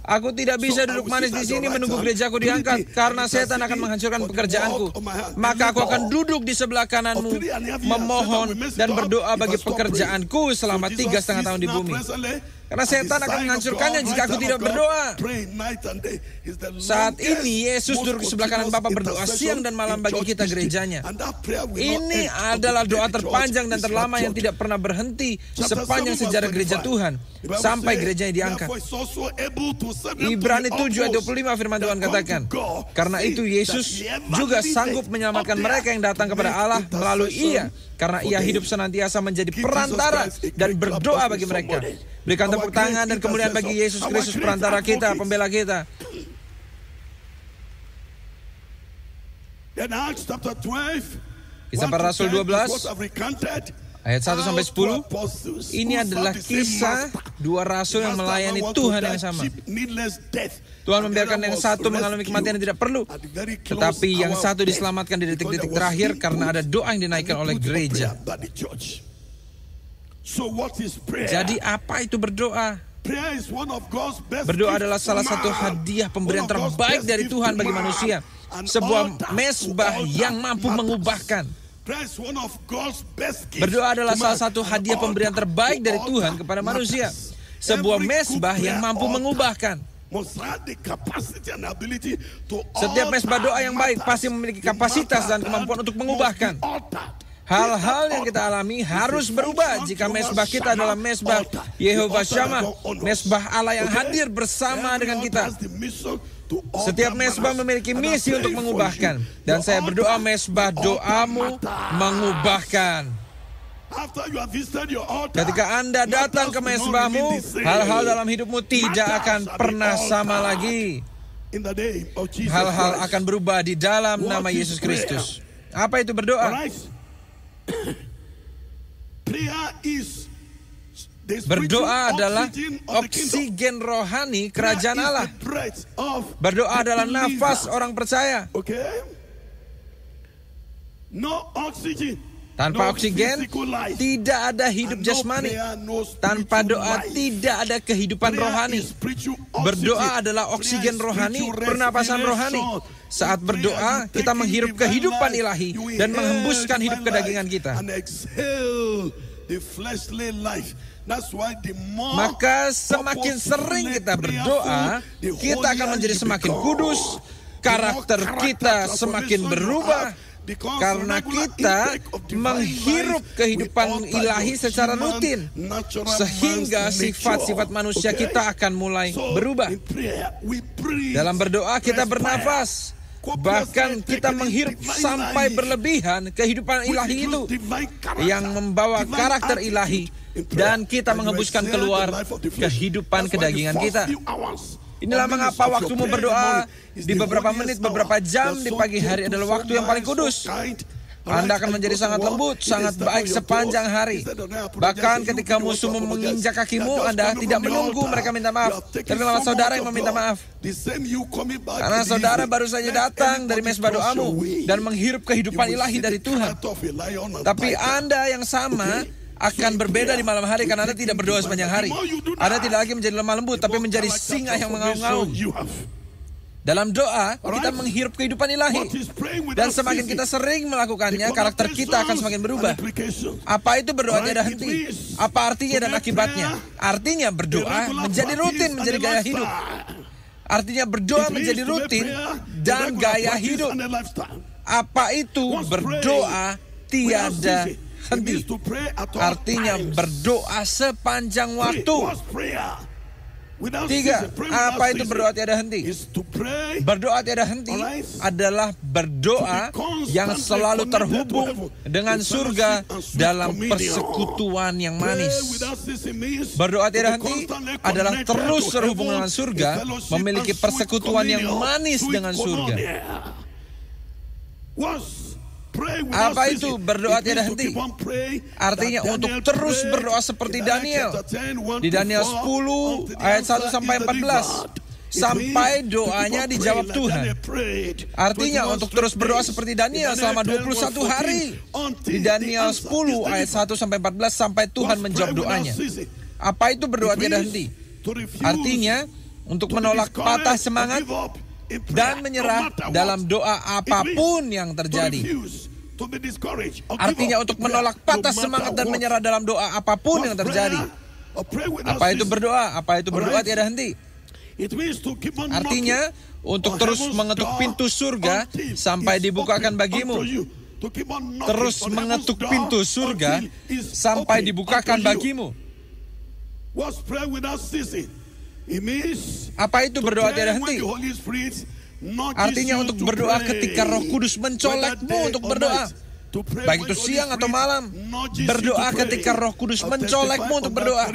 Aku tidak bisa duduk manis di sini menunggu gerejaku diangkat, karena setan akan menghancurkan pekerjaanku. Maka aku akan duduk di sebelah kananmu, memohon dan berdoa bagi pekerjaanku selama 3,5 tahun di bumi. Karena setan akan menghancurkannya jika aku tidak berdoa. Saat ini Yesus duduk di sebelah kanan Bapa berdoa siang dan malam bagi kita gerejanya. Ini adalah doa terpanjang dan terlama yang tidak pernah berhenti sepanjang sejarah gereja Tuhan sampai gerejanya diangkat. Ibrani 7 ayat 25 firman Tuhan katakan, karena itu Yesus juga sanggup menyelamatkan mereka yang datang kepada Allah melalui Ia, karena Ia hidup senantiasa menjadi perantara dan berdoa bagi mereka. Berikan tepuk tangan dan kemuliaan bagi Yesus Kristus, perantara kita, pembela kita. Kisah Para Rasul 12 ayat 1 sampai 10. Ini adalah kisah dua rasul yang melayani Tuhan yang sama. Tuhan membiarkan yang satu mengalami kematian yang tidak perlu, tetapi yang satu diselamatkan di detik-detik terakhir karena ada doa yang dinaikkan oleh gereja. Jadi apa itu berdoa? Berdoa adalah salah satu hadiah pemberian terbaik dari Tuhan bagi manusia. Sebuah mezbah yang mampu mengubahkan. Berdoa adalah salah satu hadiah pemberian terbaik dari Tuhan kepada manusia. Sebuah mezbah yang mampu mengubahkan. Setiap mezbah doa yang baik pasti memiliki kapasitas dan kemampuan untuk mengubahkan. Hal-hal yang kita alami harus berubah jika mezbah kita adalah mezbah Yehovah Shammah, mezbah Allah yang hadir bersama dengan kita. Setiap mezbah memiliki misi untuk mengubahkan, dan saya berdoa mezbah doamu mengubahkan. Ketika Anda datang ke mezbahmu, hal-hal dalam hidupmu tidak akan pernah sama lagi. Hal-hal akan berubah di dalam nama Yesus Kristus. Apa itu berdoa? Berdoa adalah oksigen rohani kerajaan Allah. Berdoa adalah nafas orang percaya. Tanpa oksigen, tidak ada hidup jasmani. Tanpa doa, tidak ada kehidupan rohani. Berdoa adalah oksigen rohani, pernapasan rohani. Saat berdoa, kita menghirup kehidupan ilahi dan menghembuskan hidup kedagingan kita. Maka semakin sering kita berdoa, kita akan menjadi semakin kudus, karakter kita semakin berubah, karena kita menghirup kehidupan ilahi secara rutin, sehingga sifat-sifat manusia kita akan mulai berubah. Dalam berdoa kita bernafas, bahkan kita menghirup sampai berlebihan kehidupan ilahi itu yang membawa karakter ilahi, dan kita menghembuskan keluar kehidupan kedagingan kita. Inilah mengapa waktumu berdoa di beberapa menit, beberapa jam di pagi hari adalah waktu yang paling kudus. Anda akan menjadi sangat lembut, sangat baik sepanjang hari. Bahkan ketika musuhmu menginjak kakimu, Anda tidak menunggu mereka minta maaf, tapi malah saudara yang meminta maaf. Karena saudara baru saja datang dari mezbah doamu dan menghirup kehidupan ilahi dari Tuhan. Tapi Anda yang sama akan berbeda di malam hari karena Anda tidak berdoa sepanjang hari. Anda tidak lagi menjadi lemah lembut, tapi menjadi singa yang mengaum-ngaum. Dalam doa, kita menghirup kehidupan ilahi. Dan semakin kita sering melakukannya, karakter kita akan semakin berubah. Apa itu berdoa tiada henti? Apa artinya dan akibatnya? Artinya berdoa menjadi rutin, menjadi gaya hidup. Artinya berdoa menjadi rutin dan gaya hidup. Apa itu berdoa tiada henti? Artinya berdoa sepanjang waktu. 3. Apa itu berdoa tiada henti? Berdoa tiada henti adalah berdoa yang selalu terhubung dengan surga dalam persekutuan yang manis. Berdoa tiada henti adalah terus terhubung dengan surga, memiliki persekutuan yang manis dengan surga. Apa itu berdoa tiada henti? Artinya untuk terus berdoa seperti Daniel. Di Daniel 10 ayat 1 sampai 14. Sampai doanya dijawab Tuhan. Artinya untuk terus berdoa seperti Daniel selama 21 hari. Di Daniel 10 ayat 1 sampai 14 sampai Tuhan menjawab doanya. Apa itu berdoa tiada henti? Artinya untuk menolak patah semangat dan menyerah dalam doa apapun yang terjadi. Artinya untuk menolak patah semangat dan menyerah dalam doa apapun yang terjadi. Apa itu berdoa? Apa itu berdoa tiada henti? Artinya untuk terus mengetuk pintu surga sampai dibukakan bagimu. Terus mengetuk pintu surga sampai dibukakan bagimu. Apa itu berdoa tiada henti? Artinya untuk berdoa ketika Roh Kudus mencolekmu untuk berdoa. Baik itu siang atau malam. Berdoa ketika Roh Kudus mencolekmu untuk berdoa.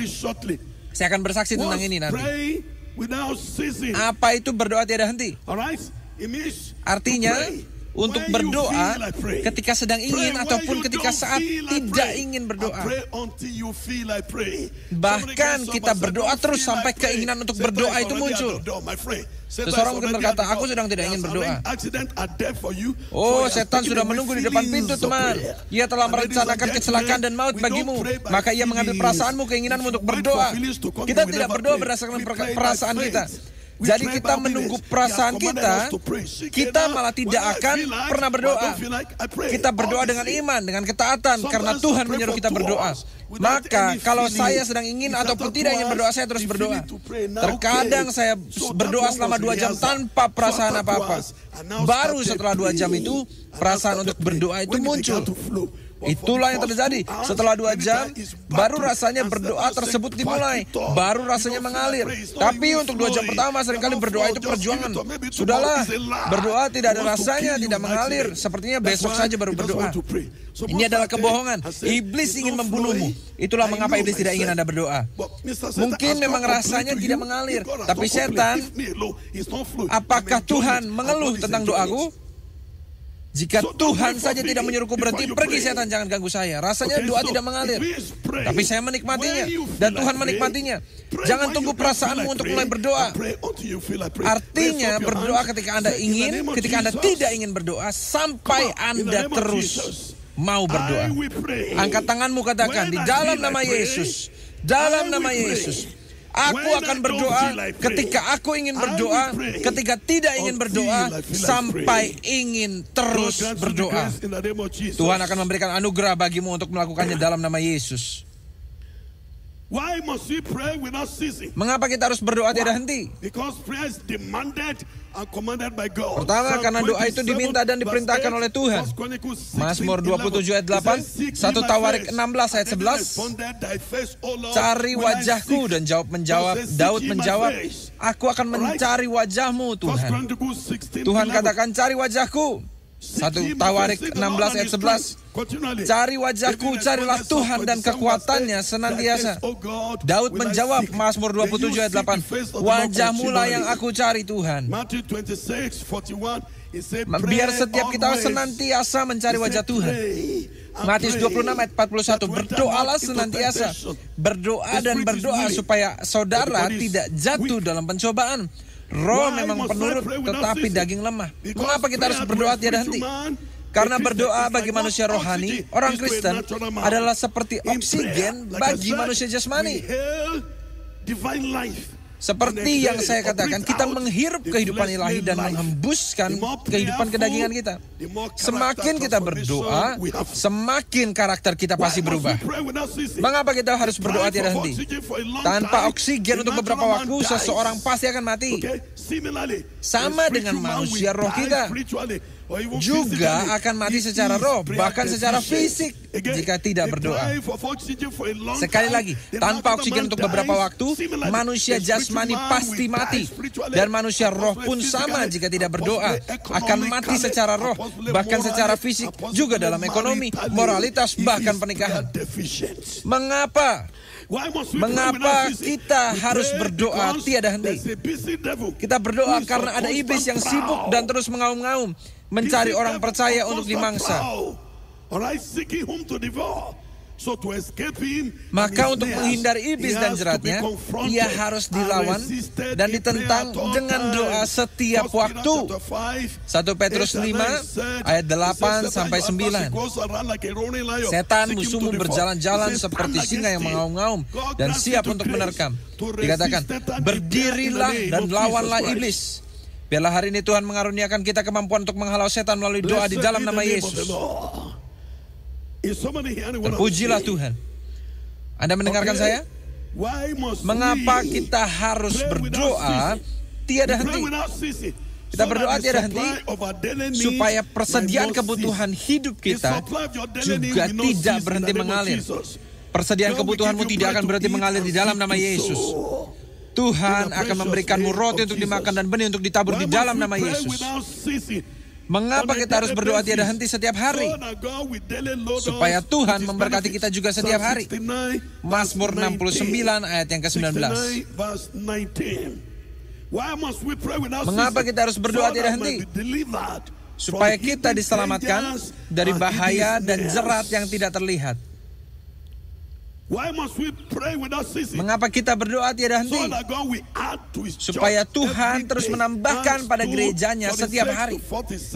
Saya akan bersaksi tentang ini nanti. Apa itu berdoa tiada henti? Artinya untuk berdoa ketika sedang ingin ataupun ketika saat tidak ingin berdoa. Bahkan kita berdoa terus sampai keinginan untuk berdoa itu muncul. Seseorang mungkin berkata, aku sedang tidak ingin berdoa. Oh, setan sudah menunggu di depan pintu, teman. Ia telah merencanakan kecelakaan dan maut bagimu. Maka ia mengambil perasaanmu, keinginanmu untuk berdoa. Kita tidak berdoa berdasarkan perasaan kita. Jadi kita menunggu perasaan kita malah tidak akan pernah berdoa. Kita berdoa dengan iman, dengan ketaatan, karena Tuhan menyuruh kita berdoa. Maka kalau saya sedang ingin ataupun tidak ingin berdoa, saya terus berdoa. Terkadang saya berdoa selama 2 jam tanpa perasaan apa-apa. Baru setelah 2 jam itu, perasaan untuk berdoa itu muncul. Itulah yang terjadi. Setelah 2 jam, baru rasanya berdoa tersebut dimulai. Baru rasanya mengalir. Tapi untuk 2 jam pertama, seringkali berdoa itu perjuangan. Sudahlah, berdoa tidak ada rasanya, tidak mengalir. Sepertinya besok saja baru berdoa. Ini adalah kebohongan. Iblis ingin membunuhmu. Itulah mengapa iblis tidak ingin Anda berdoa. Mungkin memang rasanya tidak mengalir. Tapi setan, apakah Tuhan mengeluh tentang doaku? Jika Tuhan saja tidak menyuruhku berhenti, pergi setan, jangan ganggu saya. Rasanya doa tidak mengalir. Tapi saya menikmatinya. Dan Tuhan menikmatinya. Jangan tunggu perasaanmu untuk mulai berdoa. Artinya berdoa ketika Anda ingin, ketika Anda tidak ingin berdoa, sampai Anda terus mau berdoa. Angkat tanganmu, katakan, di dalam nama Yesus. Dalam nama Yesus. Aku akan berdoa ketika aku ingin berdoa, ketika tidak ingin berdoa, sampai ingin terus berdoa. Tuhan akan memberikan anugerah bagimu untuk melakukannya dalam nama Yesus. Mengapa kita harus berdoa tiada henti? Pertama, karena doa itu diminta dan diperintahkan oleh Tuhan. Mazmur 27 ayat 8, 1 Tawarik 16 ayat 11. Cari wajahku dan Daud menjawab, aku akan mencari wajahmu, Tuhan. Tuhan katakan, cari wajahku. 1 Tawarik 16 ayat 11. Cari wajahku, carilah Tuhan dan kekuatannya senantiasa. Daud menjawab, Mazmur 27 ayat 8, wajahmu lah yang aku cari, Tuhan. Biar setiap kita senantiasa mencari wajah Tuhan. Matius 26 ayat 41, berdoalah senantiasa. Berdoa dan berdoa supaya saudara tidak jatuh dalam pencobaan. Roh memang penurut, tetapi daging lemah. Mengapa kita harus berdoa tiada henti? Karena berdoa bagi manusia rohani, orang Kristen, adalah seperti oksigen bagi manusia jasmani. Seperti yang saya katakan, kita menghirup kehidupan ilahi dan menghembuskan kehidupan kedagingan kita. Semakin kita berdoa, semakin karakter kita pasti berubah. Mengapa kita harus berdoa tiada henti? Tanpa oksigen untuk beberapa waktu, seseorang pasti akan mati. Sama dengan manusia roh kita juga akan mati secara roh, bahkan secara fisik jika tidak berdoa. Sekali lagi, tanpa oksigen untuk beberapa waktu, manusia jasmani pasti mati. Dan manusia roh pun sama jika tidak berdoa, akan mati secara roh, bahkan secara fisik, juga dalam ekonomi, moralitas, bahkan pernikahan. Mengapa kita harus berdoa tiada henti? Kita berdoa karena ada iblis yang sibuk dan terus mengaum-ngaum, mencari orang percaya untuk dimangsa. Maka untuk menghindari iblis dan jeratnya, ia harus dilawan dan ditentang dengan doa setiap waktu. 1 Petrus 5 ayat 8 sampai 9. Setan musuhmu berjalan-jalan seperti singa yang mengaum-ngaum dan siap untuk menerkam. Dikatakan, berdirilah dan lawanlah iblis. Biarlah hari ini Tuhan mengaruniakan kita kemampuan untuk menghalau setan melalui doa di dalam nama Yesus. Terpujilah Tuhan. Anda mendengarkan saya? Mengapa kita harus berdoa tiada henti? Kita berdoa tiada henti supaya persediaan kebutuhan hidup kita juga tidak berhenti mengalir. Persediaan kebutuhanmu tidak akan berhenti mengalir di dalam nama Yesus. Tuhan akan memberikanmu roti untuk dimakan dan benih untuk ditabur di dalam nama Yesus. Mengapa kita harus berdoa tiada henti setiap hari? Supaya Tuhan memberkati kita juga setiap hari. Mazmur 69 ayat yang ke-19. Mengapa kita harus berdoa tiada henti? Supaya kita diselamatkan dari bahaya dan jerat yang tidak terlihat. Mengapa kita berdoa tiada henti? Supaya Tuhan terus menambahkan pada gerejanya setiap hari.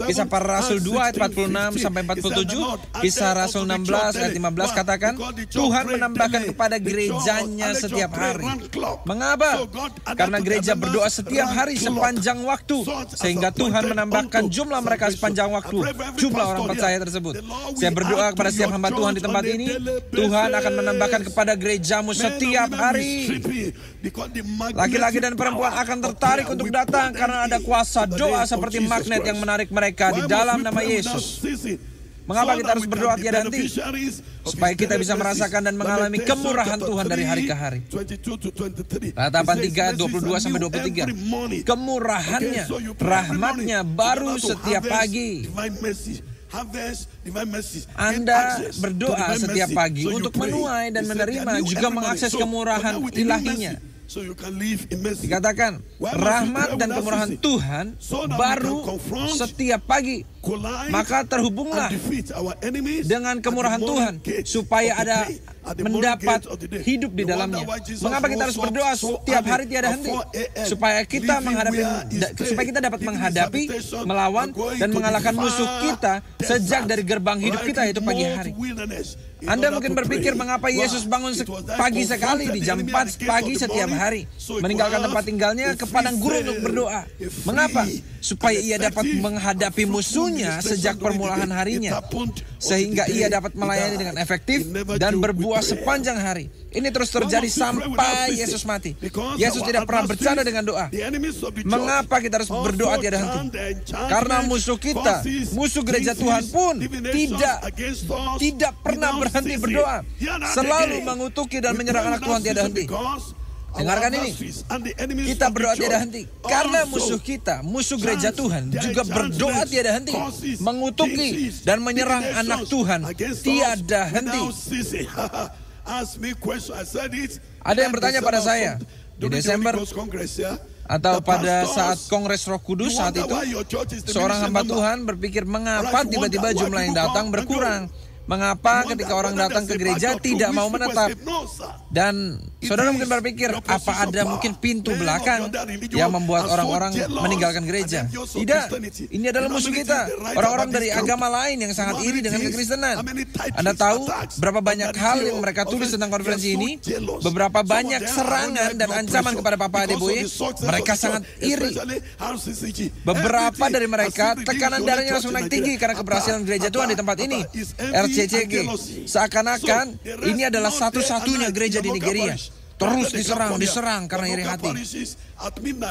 Kisah Para Rasul 2 ayat 46 sampai 47, Kisah Rasul 16 ayat 15 katakan, Tuhan menambahkan kepada gerejanya setiap hari. Mengapa? Karena gereja berdoa setiap hari sepanjang waktu, sehingga Tuhan menambahkan jumlah mereka sepanjang waktu, jumlah orang percaya tersebut. Saya berdoa kepada setiap hamba Tuhan di tempat ini, Tuhan akan menambahkan kepada gerejamu setiap hari. Laki-laki dan perempuan akan tertarik untuk datang karena ada kuasa doa seperti magnet yang menarik mereka di dalam nama Yesus. Mengapa kita harus berdoa tiada henti? Supaya kita bisa merasakan dan mengalami kemurahan Tuhan dari hari ke hari. Ratapan 3 ayat 22 sampai 23. Kemurahannya, rahmatnya baru setiap pagi. Anda berdoa setiap pagi untuk menuai dan menerima juga mengakses kemurahan ilahinya. Dikatakan, rahmat dan kemurahan Tuhan baru setiap pagi. Maka terhubunglah dengan kemurahan Tuhan supaya ada mendapat hidup di dalamnya. Mengapa kita harus berdoa setiap hari tiada henti? Supaya kita dapat menghadapi, melawan, dan mengalahkan musuh kita sejak dari gerbang hidup kita, yaitu pagi hari. Anda mungkin berpikir mengapa Yesus bangun pagi sekali di jam 4 pagi setiap hari, meninggalkan tempat tinggalnya ke padang gurun untuk berdoa. Mengapa? Supaya ia dapat menghadapi musuhnya sejak permulaan harinya, sehingga ia dapat melayani dengan efektif dan berbuah sepanjang hari. Ini terus terjadi sampai Yesus mati. Yesus tidak pernah bercanda dengan doa. Mengapa kita harus berdoa tiada henti? Karena musuh kita, musuh gereja Tuhan pun tidak pernah berhenti berdoa, selalu mengutuki dan menyerang anak Tuhan tiada henti. Dengarkan ini, kita berdoa tiada henti karena musuh kita, musuh gereja Tuhan juga berdoa tiada henti, mengutuki dan menyerang anak Tuhan tiada henti. Ada yang bertanya pada saya di Desember atau pada saat Kongres Roh Kudus saat itu, seorang hamba Tuhan berpikir mengapa tiba-tiba jumlah yang datang berkurang. Mengapa ketika orang datang ke gereja tidak mau menetap? Dan saudara mungkin berpikir, apa ada mungkin pintu belakang yang membuat orang-orang meninggalkan gereja? Tidak, ini adalah musuh kita. Orang-orang dari agama lain yang sangat iri dengan kekristenan. Anda tahu berapa banyak hal yang mereka tulis tentang konferensi ini? Beberapa banyak serangan dan ancaman kepada Papa Adeboye. Mereka sangat iri. Beberapa dari mereka tekanan darahnya langsung naik tinggi karena keberhasilan gereja Tuhan di tempat ini. RCCG, seakan-akan ini adalah satu-satunya gereja di Nigeria. terus diserang karena iri hati.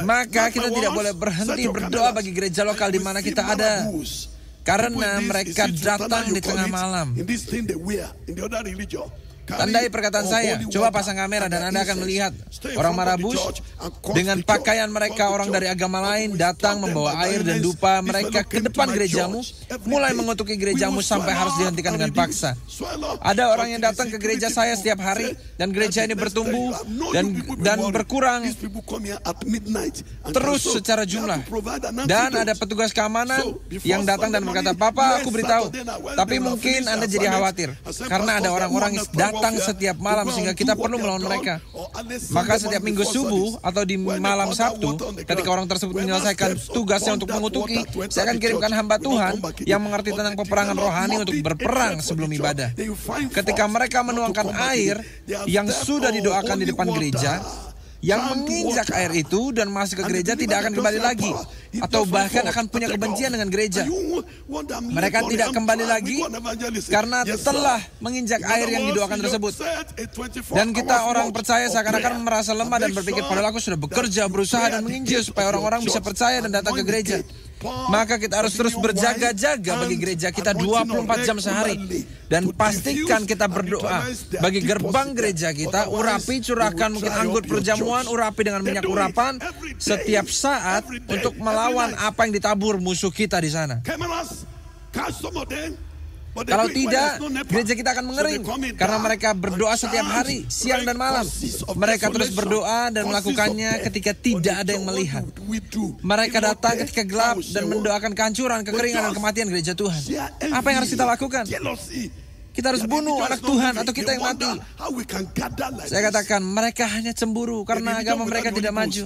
Maka kita tidak boleh berhenti berdoa bagi gereja lokal di mana kita ada. Karena mereka datang di tengah malam. Tandai perkataan saya. Coba pasang kamera dan Anda akan melihat orang marabus dengan pakaian mereka, orang dari agama lain datang membawa air dan dupa mereka ke depan gerejamu, mulai mengutuki gerejamu sampai harus dihentikan dengan paksa. Ada orang yang datang ke gereja saya setiap hari dan gereja ini bertumbuh dan berkurang terus secara jumlah. Dan ada petugas keamanan yang datang dan berkata, "Papa, aku beritahu, tapi mungkin Anda jadi khawatir karena ada orang-orang datang setiap malam sehingga kita perlu melawan mereka. Maka setiap minggu subuh atau di malam Sabtu, ketika orang tersebut menyelesaikan tugasnya untuk mengutuki, saya akan kirimkan hamba Tuhan yang mengerti tentang peperangan rohani untuk berperang sebelum ibadah. Ketika mereka menuangkan air yang sudah didoakan di depan gereja, yang menginjak air itu dan masuk ke gereja tidak akan kembali lagi, atau bahkan akan punya kebencian dengan gereja. Mereka tidak kembali lagi karena telah menginjak air yang didoakan tersebut. Dan kita orang percaya seakan-akan merasa lemah dan berpikir, padahal aku sudah bekerja, berusaha dan menginjil supaya orang-orang bisa percaya dan datang ke gereja. Maka kita harus terus berjaga-jaga bagi gereja kita 24 jam sehari. Dan pastikan kita berdoa bagi gerbang gereja kita, urapi, curahkan mungkin anggur perjamuan, urapi dengan minyak urapan setiap saat untuk melawan apa yang ditabur musuh kita di sana. Kalau tidak, gereja kita akan mengering karena mereka berdoa setiap hari, siang dan malam. Mereka terus berdoa dan melakukannya ketika tidak ada yang melihat. Mereka datang ketika gelap dan mendoakan kehancuran, kekeringan, dan kematian gereja Tuhan. Apa yang harus kita lakukan? Kita harus bunuh anak Tuhan atau kita yang mati. Saya katakan, mereka hanya cemburu karena agama mereka tidak maju.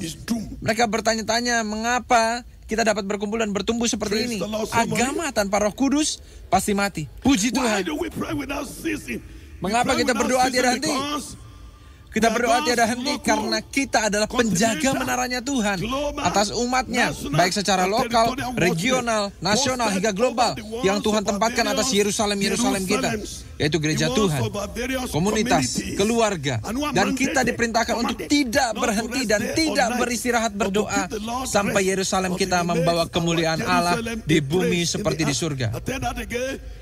Mereka bertanya-tanya, mengapa kita dapat berkumpul dan bertumbuh seperti ini? Agama tanpa Roh Kudus pasti mati. Puji Tuhan. Mengapa kita berdoa tiada henti? Kita berdoa tiada henti karena kita adalah penjaga menaranya Tuhan atas umatnya, baik secara lokal, regional, nasional, hingga global, yang Tuhan tempatkan atas Yerusalem kita, yaitu gereja Tuhan, komunitas, keluarga. Dan kita diperintahkan untuk tidak berhenti dan tidak beristirahat berdoa sampai Yerusalem kita membawa kemuliaan Allah di bumi seperti di surga.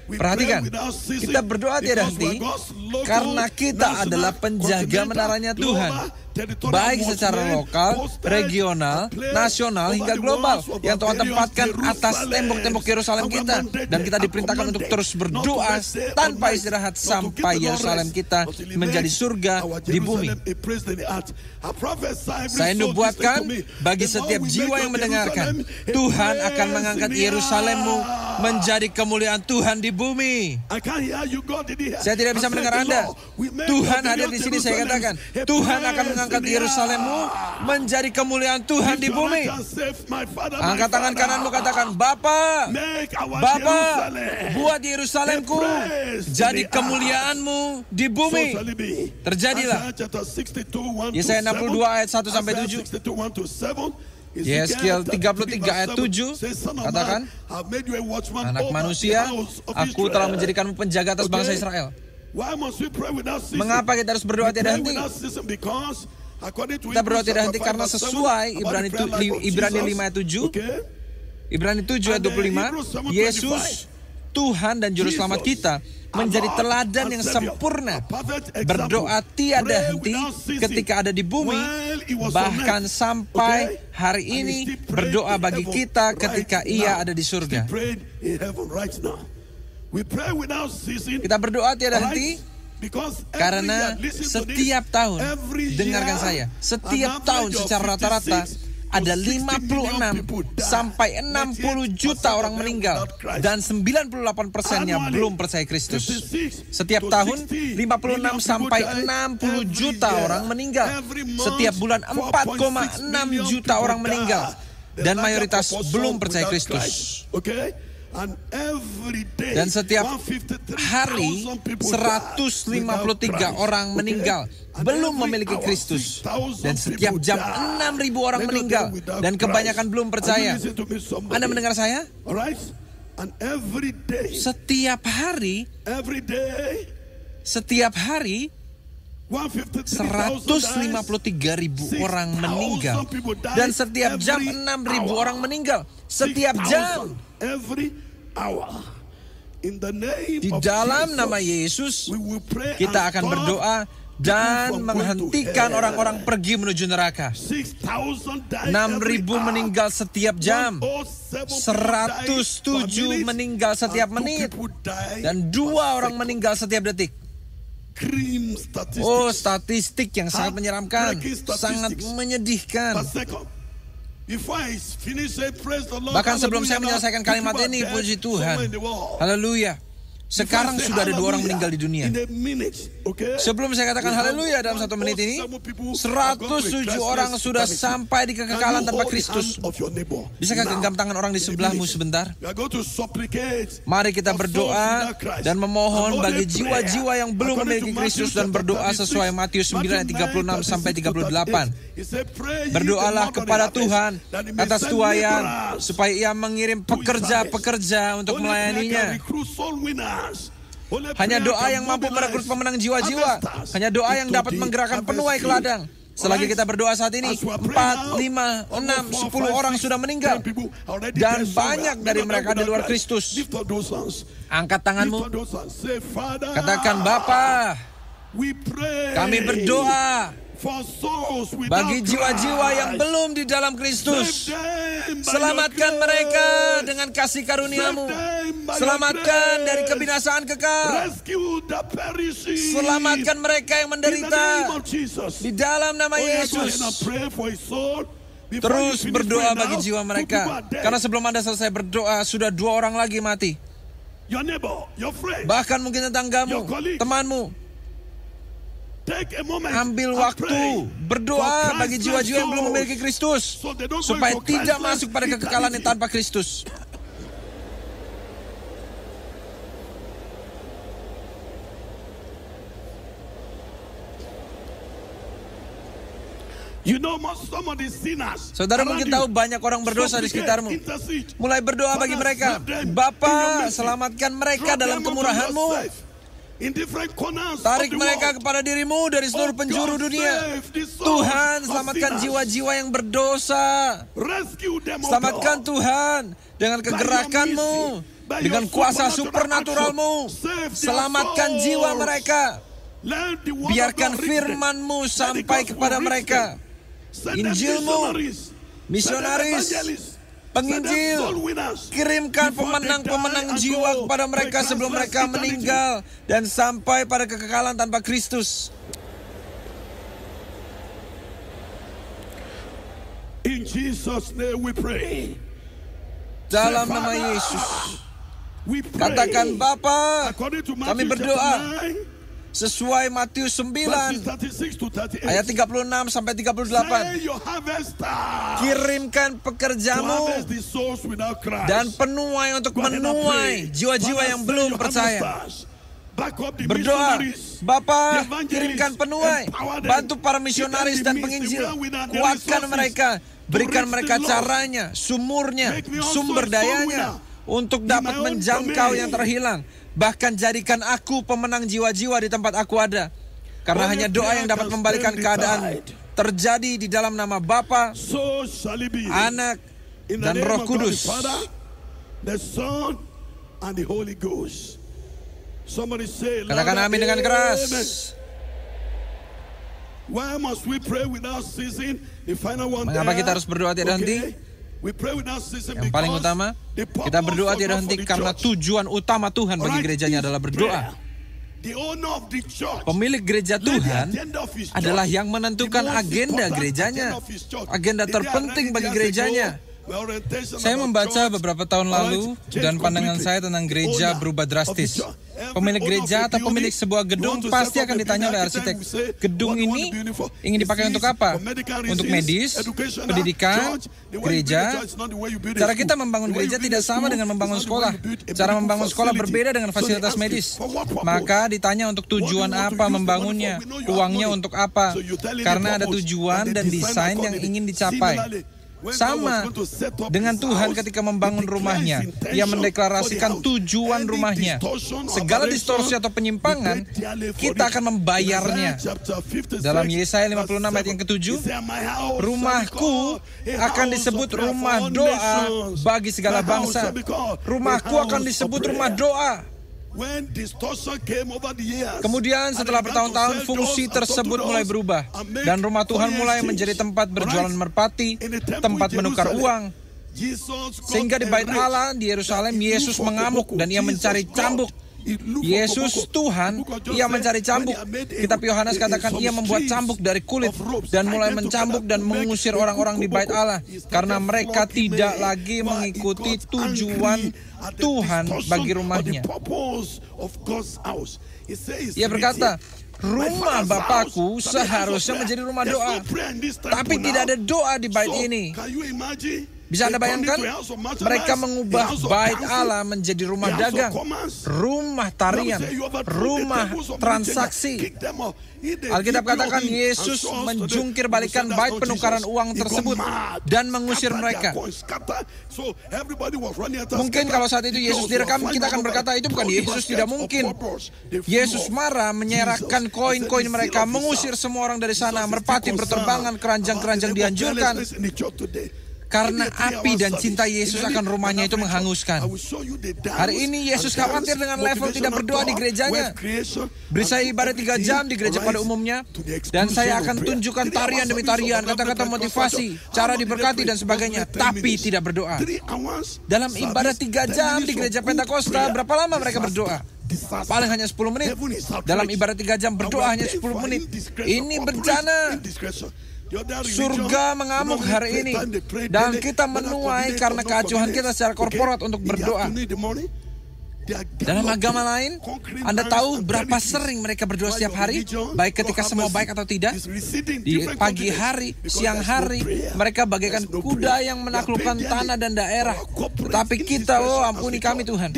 Perhatikan, kita berdoa tiada henti karena kita adalah penjaga menaranya Tuhan, baik secara lokal, regional, nasional, hingga global, yang Tuhan tempatkan atas tembok-tembok Yerusalem kita. Dan kita diperintahkan untuk terus berdoa tanpa istirahat sampai Yerusalem kita menjadi surga di bumi. Saya nubuatkan bagi setiap jiwa yang mendengarkan, Tuhan akan mengangkat Yerusalemmu menjadi kemuliaan Tuhan di bumi. Saya tidak bisa mendengar Anda. Tuhan hadir di sini, saya katakan, Tuhan akan mengangkat Yerusalemmu menjadi kemuliaan Tuhan di bumi. Angkat tangan kananmu, katakan, Bapa, buat Yerusalemku jadi kemuliaanmu di bumi. Terjadilah. Yesaya 62 ayat 1-7. Yeskiel 33 ayat 7 katakan, anak manusia, aku telah menjadikanmu penjaga atas bangsa Israel. Mengapa kita harus berdoa tiada henti? Kita berdoa tidak henti karena sesuai Ibrani 5 ayat 7, Ibrani 7 ayat 25, Yesus, Tuhan dan Juru Selamat kita, menjadi teladan yang sempurna, berdoa tiada henti ketika ada di bumi, bahkan sampai hari ini berdoa bagi kita ketika Ia ada di surga. Kita berdoa tiada henti karena setiap tahun, dengarkan saya, setiap tahun secara rata-rata ada 56 sampai 60 juta orang meninggal dan 98%-nya belum percaya Kristus. Setiap tahun 56 sampai 60 juta orang meninggal. Setiap bulan 4,6 juta orang meninggal dan mayoritas belum percaya Kristus. Dan setiap hari 153 orang meninggal belum memiliki Kristus. Dan setiap jam 6.000 orang meninggal dan kebanyakan belum percaya. Anda mendengar saya? Setiap hari 153.000 orang meninggal. Dan setiap jam 6.000 orang meninggal. Setiap jam. Di dalam nama Yesus, kita akan berdoa dan menghentikan orang-orang pergi menuju neraka. 6.000 meninggal setiap jam. 107 meninggal setiap menit. Dan 2 orang meninggal setiap detik. Oh, statistik yang sangat menyeramkan, sangat menyedihkan. Bahkan sebelum saya menyelesaikan kalimat ini, puji Tuhan, haleluya, sekarang sudah ada 2 orang meninggal di dunia. Sebelum saya katakan haleluya dalam 1 menit ini, 107 orang sudah sampai di kekekalan tanpa Kristus. Bisakah genggam tangan orang di sebelahmu sebentar? Mari kita berdoa dan memohon bagi jiwa-jiwa yang belum memiliki Kristus dan berdoa sesuai Matius 9 ayat 36 sampai 38. Berdoalah kepada Tuhan atas tuayan supaya Ia mengirim pekerja-pekerja untuk melayaninya. Hanya doa yang mampu merekrut pemenang jiwa-jiwa. Hanya doa yang dapat menggerakkan penuai ke ladang. Selagi kita berdoa saat ini, 4, 5, 6, 10 orang sudah meninggal. Dan banyak dari mereka di luar Kristus. Angkat tanganmu. Katakan, Bapa, kami berdoa bagi jiwa-jiwa yang belum di dalam Kristus. Selamatkan mereka dengan kasih karunia-Mu. Selamatkan dari kebinasaan kekal. Selamatkan mereka yang menderita di dalam nama Yesus. Terus berdoa bagi jiwa mereka. Karena sebelum Anda selesai berdoa, sudah 2 orang lagi mati. Bahkan mungkin tetanggamu, temanmu. Ambil waktu berdoa bagi jiwa-jiwa yang belum memiliki Kristus, supaya tidak masuk pada kekekalan yang tanpa Kristus. Saudara mungkin tahu banyak orang berdosa di sekitarmu. Mulai berdoa bagi mereka. Bapa, selamatkan mereka dalam kemurahan-Mu. Tarik mereka kepada diri-Mu dari seluruh penjuru dunia. Tuhan, selamatkan jiwa-jiwa yang berdosa. Selamatkan Tuhan dengan kegerakan-Mu, dengan kuasa supernatural-Mu. Selamatkan jiwa mereka. Biarkan firman-Mu sampai kepada mereka. Injil-Mu, misionaris, penginjil, kirimkan pemenang-pemenang jiwa kepada mereka sebelum mereka meninggal dan sampai pada kekekalan tanpa Kristus. In Jesus' name we pray. Dalam nama Yesus, katakan, Bapa, kami berdoa sesuai Matius 9 ayat 36 sampai 38. Kirimkan pekerja-Mu dan penuai untuk menuai jiwa-jiwa yang belum percaya. Berdoa, Bapa, kirimkan penuai, bantu para misionaris dan penginjil, kuatkan mereka, berikan mereka caranya, sumurnya, sumber dayanya, untuk dapat menjangkau yang terhilang. Bahkan jadikan aku pemenang jiwa-jiwa di tempat aku ada. Karena hanya doa yang dapat membalikan keadaan terjadi di dalam nama Bapa, Anak, dan Roh Kudus. Katakan amin dengan keras. Mengapa kita harus berdoa tiada henti? Yang paling utama, kita berdoa tiada henti karena tujuan utama Tuhan bagi gerejanya adalah berdoa. Pemilik gereja Tuhan adalah yang menentukan agenda gerejanya, agenda terpenting bagi gerejanya. Saya membaca beberapa tahun lalu dan pandangan saya tentang gereja berubah drastis. Pemilik gereja atau pemilik sebuah gedung pasti akan ditanya oleh arsitek, gedung ini ingin dipakai untuk apa? Untuk medis, pendidikan, gereja. Cara kita membangun gereja tidak sama dengan membangun sekolah. Cara membangun sekolah berbeda dengan fasilitas medis. Maka ditanya untuk tujuan apa membangunnya, uangnya untuk apa. Karena ada tujuan dan desain yang ingin dicapai. Sama dengan Tuhan ketika membangun rumahnya. Ia mendeklarasikan tujuan rumahnya. Segala distorsi atau penyimpangan, kita akan membayarnya. Dalam Yesaya 56 ayat yang ke-7, rumahku akan disebut rumah doa bagi segala bangsa. Rumahku akan disebut rumah doa. Kemudian setelah bertahun-tahun fungsi tersebut mulai berubah dan rumah Tuhan mulai menjadi tempat berjualan merpati, tempat menukar uang. Sehingga di bait Allah di Yerusalem Yesus mengamuk dan ia mencari cambuk. Yesus Tuhan, ia mencari cambuk. Kitab Yohanes katakan ia membuat cambuk dari kulit dan mulai mencambuk dan mengusir orang-orang di bait Allah karena mereka tidak lagi mengikuti tujuan Tuhan bagi rumahnya. Ia berkata, rumah Bapakku seharusnya menjadi rumah doa, tapi tidak ada doa di bait ini. Bisa Anda bayangkan? Mereka mengubah bait Allah menjadi rumah dagang, rumah tarian, rumah transaksi. Alkitab katakan Yesus menjungkir balikan bait penukaran uang tersebut dan mengusir mereka. Mungkin kalau saat itu Yesus direkam, kita akan berkata itu bukan Yesus, tidak mungkin. Yesus marah, menyerahkan koin-koin mereka, mengusir semua orang dari sana, merpati berterbangan, keranjang-keranjang dihancurkan. Karena api dan cinta Yesus akan rumahnya itu menghanguskan. Hari ini Yesus khawatir dengan level tidak berdoa di gerejanya. Beri saya ibadah 3 jam di gereja pada umumnya, dan saya akan tunjukkan tarian demi tarian, kata-kata motivasi, cara diberkati dan sebagainya, tapi tidak berdoa. Dalam ibadah 3 jam di gereja Pentakosta, berapa lama mereka berdoa? Paling hanya 10 menit. Dalam ibadah 3 jam berdoa hanya 10 menit. Ini bencana. Surga mengamuk hari ini, dan kita menuai karena keacuhan kita secara korporat untuk berdoa. Dalam agama lain, Anda tahu berapa sering mereka berdoa setiap hari, baik ketika semua baik atau tidak. Di pagi hari, siang hari, mereka bagaikan kuda yang menaklukkan tanah dan daerah. Tetapi kita, oh ampuni kami Tuhan,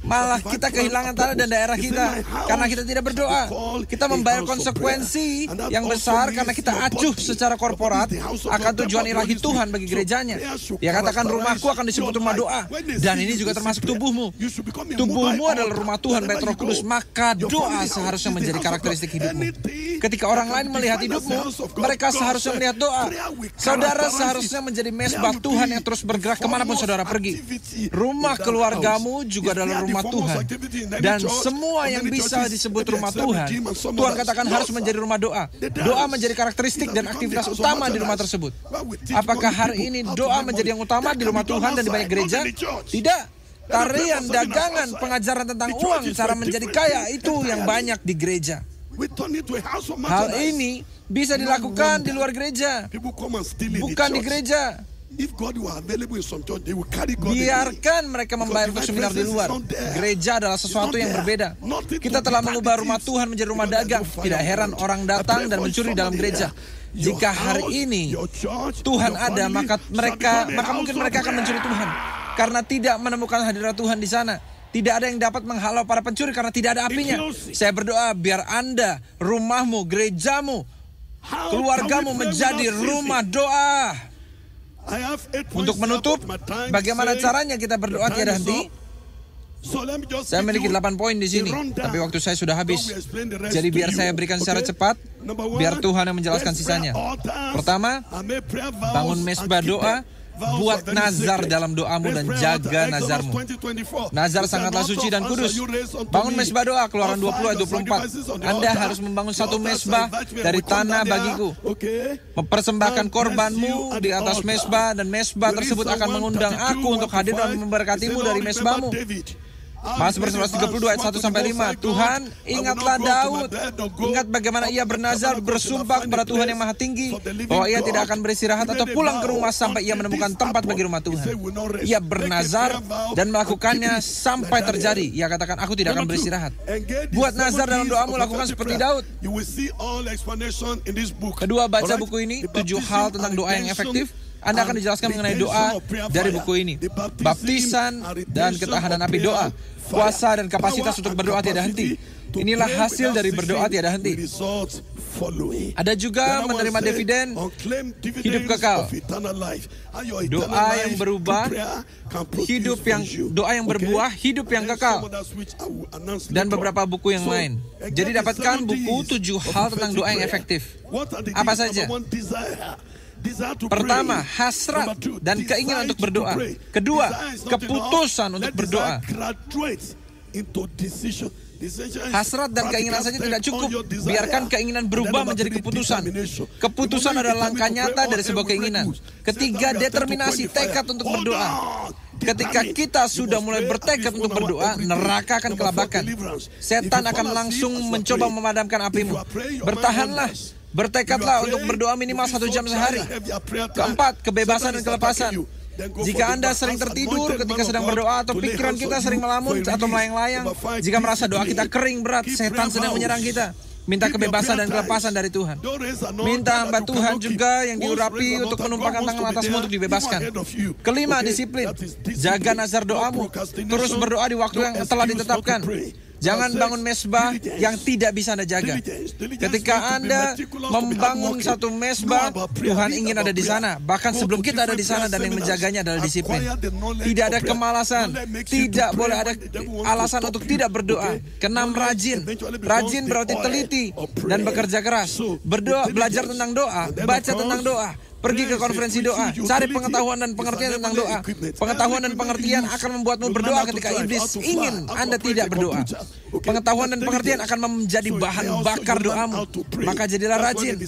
malah kita kehilangan tanah dan daerah kita karena kita tidak berdoa. Kita membayar konsekuensi yang besar karena kita acuh secara korporat akan tujuan ilahi Tuhan bagi gerejanya. Dia katakan rumahku akan disebut rumah doa, dan ini juga termasuk tubuhmu. Tubuhmu adalah rumah Tuhan, bait Roh Kudus, maka doa seharusnya menjadi karakteristik hidupmu. Ketika orang lain melihat hidupmu, mereka seharusnya melihat doa. Saudara seharusnya menjadi mesbah Tuhan yang terus bergerak kemanapun saudara pergi. Rumah keluargamu juga adalah rumah Tuhan. Dan semua yang bisa disebut rumah Tuhan, Tuhan katakan harus menjadi rumah doa. Doa menjadi karakteristik dan aktivitas utama di rumah tersebut. Apakah hari ini doa menjadi yang utama di rumah Tuhan dan di banyak gereja? Tidak. Tarian, dagangan, pengajaran tentang uang, cara menjadi kaya, itu yang banyak di gereja. Hal ini bisa dilakukan di luar gereja, bukan di gereja. Biarkan mereka membayar untuk seminar di luar. Gereja adalah sesuatu yang berbeda. Kita telah mengubah rumah Tuhan menjadi rumah dagang. Tidak heran orang datang dan mencuri dalam gereja. Jika hari ini Tuhan ada, maka mungkin mereka akan mencuri Tuhan karena tidak menemukan hadirat Tuhan di sana. Tidak ada yang dapat menghalau para pencuri karena tidak ada apinya. Saya berdoa biar Anda, rumahmu, gerejamu, keluargamu menjadi rumah doa. Untuk menutup, bagaimana caranya kita berdoa tiada henti? Saya memiliki 8 poin di sini, tapi waktu saya sudah habis. Jadi biar saya berikan secara cepat, biar Tuhan yang menjelaskan sisanya. Pertama, bangun mesbah doa. Buat nazar dalam doamu dan jaga nazarmu. Nazar sangatlah suci dan kudus. Bangun mesbah doa, Keluaran 20 ayat 24. Anda harus membangun satu mesbah dari tanah bagiku. Mempersembahkan korbanmu di atas mesbah, dan mesbah tersebut akan mengundang aku untuk hadir dan memberkatimu dari mesbahmu. Mazmur 132 ayat 1-5. Tuhan, ingatlah Daud. Ingat bagaimana ia bernazar, bersumpah kepada Tuhan yang Maha Tinggi bahwa ia tidak akan beristirahat atau pulang ke rumah sampai ia menemukan tempat bagi rumah Tuhan. Ia bernazar dan melakukannya sampai terjadi. Ia katakan, aku tidak akan beristirahat. Buat nazar dalam doamu, lakukan seperti Daud. Kedua, baca buku ini, 7 hal tentang doa yang efektif. Anda akan dijelaskan mengenai doa dari buku ini. Baptisan dan ketahanan api doa. Kuasa dan kapasitas untuk berdoa tiada henti. Inilah hasil dari berdoa tiada henti. Ada juga menerima dividen hidup kekal. Doa yang berubah, doa yang berbuah, hidup yang kekal. Dan beberapa buku yang lain. Jadi dapatkan buku 7 hal tentang doa yang efektif. Apa saja? Pertama, hasrat dan keinginan untuk berdoa. Kedua, keputusan untuk berdoa. Hasrat dan keinginan saja tidak cukup. Biarkan keinginan berubah menjadi keputusan. Keputusan adalah langkah nyata dari sebuah keinginan. Ketiga, determinasi, tekad untuk berdoa. Ketika kita sudah mulai bertekad untuk berdoa, neraka akan kelabakan. Setan akan langsung mencoba memadamkan apimu. Bertahanlah. Bertekadlah untuk berdoa minimal 1 jam sehari. Keempat, kebebasan dan kelepasan. Jika Anda sering tertidur ketika sedang berdoa, atau pikiran kita sering melamun atau melayang-layang, jika merasa doa kita kering berat, setan sedang menyerang kita. Minta kebebasan dan kelepasan dari Tuhan. Minta hamba Tuhan juga yang diurapi untuk menumpahkan tangan atasmu untuk dibebaskan. Kelima, disiplin. Jaga nazar doamu. Terus berdoa di waktu yang telah ditetapkan. Jangan bangun mesbah yang tidak bisa Anda jaga. Ketika Anda membangun satu mesbah, Tuhan ingin ada di sana. Bahkan sebelum kita ada di sana, dan yang menjaganya adalah disiplin. Tidak ada kemalasan. Tidak boleh ada alasan untuk tidak berdoa. Keenam, rajin. Rajin berarti teliti dan bekerja keras. Berdoa, belajar tentang doa, baca tentang doa. Pergi ke konferensi doa, cari pengetahuan dan pengertian tentang doa. Pengetahuan dan pengertian akan membuatmu berdoa ketika iblis ingin Anda tidak berdoa. Pengetahuan dan pengertian akan menjadi bahan bakar doamu. Maka jadilah rajin.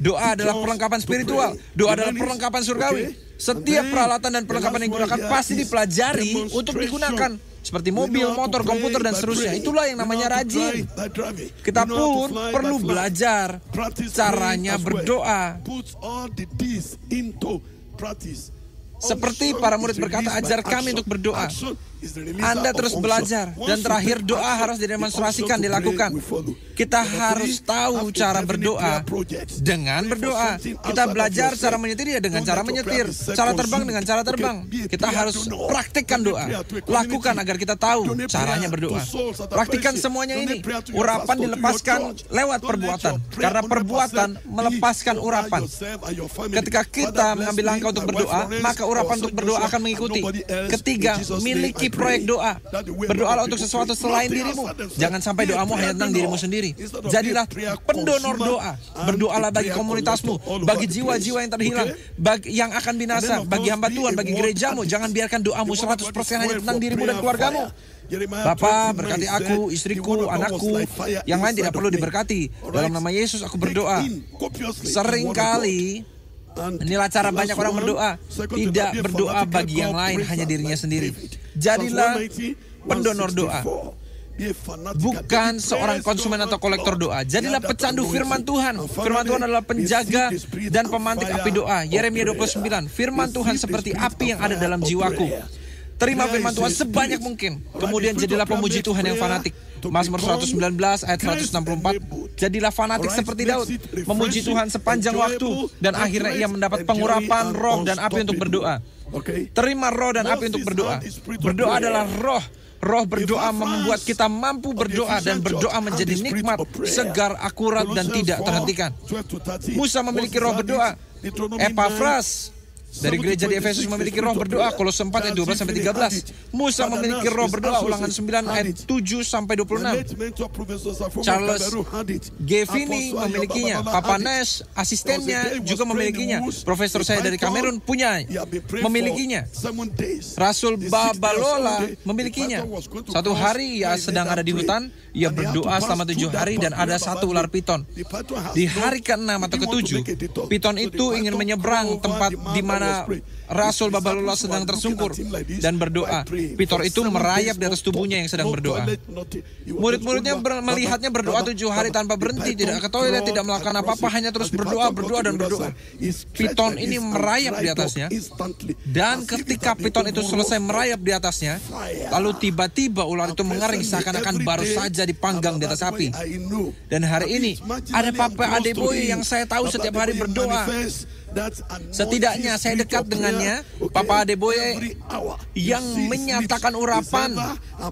Doa adalah perlengkapan spiritual. Doa adalah perlengkapan surgawi. Setiap peralatan dan perlengkapan yang digunakan pasti dipelajari untuk digunakan. Seperti mobil, motor, komputer, dan seterusnya. Itulah yang namanya rajin. Kita pun perlu belajar caranya berdoa. Seperti para murid berkata, ajar kami untuk berdoa. Anda terus belajar. Dan terakhir, doa harus didemonstrasikan, dilakukan. Kita harus tahu cara berdoa dengan berdoa. Kita belajar cara menyetir ya dengan cara menyetir. Cara terbang dengan cara terbang. Kita harus praktikkan doa. Lakukan agar kita tahu caranya berdoa. Praktikkan semuanya ini. Urapan dilepaskan lewat perbuatan. Karena perbuatan melepaskan urapan. Ketika kita mengambil langkah untuk berdoa, maka urapan untuk berdoa akan mengikuti. Ketiga, miliki proyek doa. Berdoalah untuk sesuatu selain dirimu. Jangan sampai doamu hanya tentang dirimu sendiri. Jadilah pendonor doa. Berdoalah bagi komunitasmu, bagi jiwa-jiwa yang terhilang, yang akan binasa, bagi hamba Tuhan, bagi gerejamu. Jangan biarkan doamu 100% hanya tentang dirimu dan keluargamu. Bapa, berkati aku, istriku, anakku, yang lain tidak perlu diberkati. Dalam nama Yesus aku berdoa. Seringkali inilah cara banyak orang berdoa. Tidak berdoa bagi yang lain, hanya dirinya sendiri. Jadilah pendonor doa. Bukan seorang konsumen atau kolektor doa. Jadilah pecandu firman Tuhan. Firman Tuhan adalah penjaga dan pemantik api doa. Yeremia 29. Firman Tuhan seperti api yang ada dalam jiwaku. Terima firman Tuhan sebanyak mungkin. Kemudian jadilah pemuji Tuhan yang fanatik. Mazmur 119 ayat 164. Jadilah fanatik seperti Daud, memuji Tuhan sepanjang waktu, dan akhirnya ia mendapat pengurapan roh dan api untuk berdoa. Terima roh dan api untuk berdoa. Berdoa adalah roh. Roh berdoa membuat kita mampu berdoa, dan berdoa menjadi nikmat, segar, akurat, dan tidak terhentikan. Musa memiliki roh berdoa. Epafras dari gereja di Efesus memiliki roh berdoa. Kolose 4 ayat 12-13. Musa memiliki roh berdoa. Ulangan 9 ayat 7-26. Charles Gevini memilikinya. Papa Nash, asistennya, juga memilikinya. Profesor saya dari Kamerun memilikinya. Rasul Babalola memilikinya. Satu hari ia sedang ada di hutan. Ia berdoa selama 7 hari dan ada satu ular piton. Di hari ke-6 atau ke-7, piton itu ingin menyeberang tempat di mana Rasul Babalola sedang tersungkur dan berdoa. Piton itu merayap di atas tubuhnya yang sedang berdoa. Murid-muridnya melihatnya berdoa 7 hari tanpa berhenti, tidak ke toilet, tidak melakukan apa-apa, hanya terus berdoa, dan berdoa. Piton ini merayap di atasnya, dan ketika piton itu selesai merayap di atasnya, lalu tiba-tiba ular itu mengering seakan-akan baru saja dipanggang di atas api. Dan hari ini ada Papa Adeboye yang saya tahu setiap hari berdoa. Setidaknya saya dekat dengannya, Papa Adeboye, yang menyatakan urapan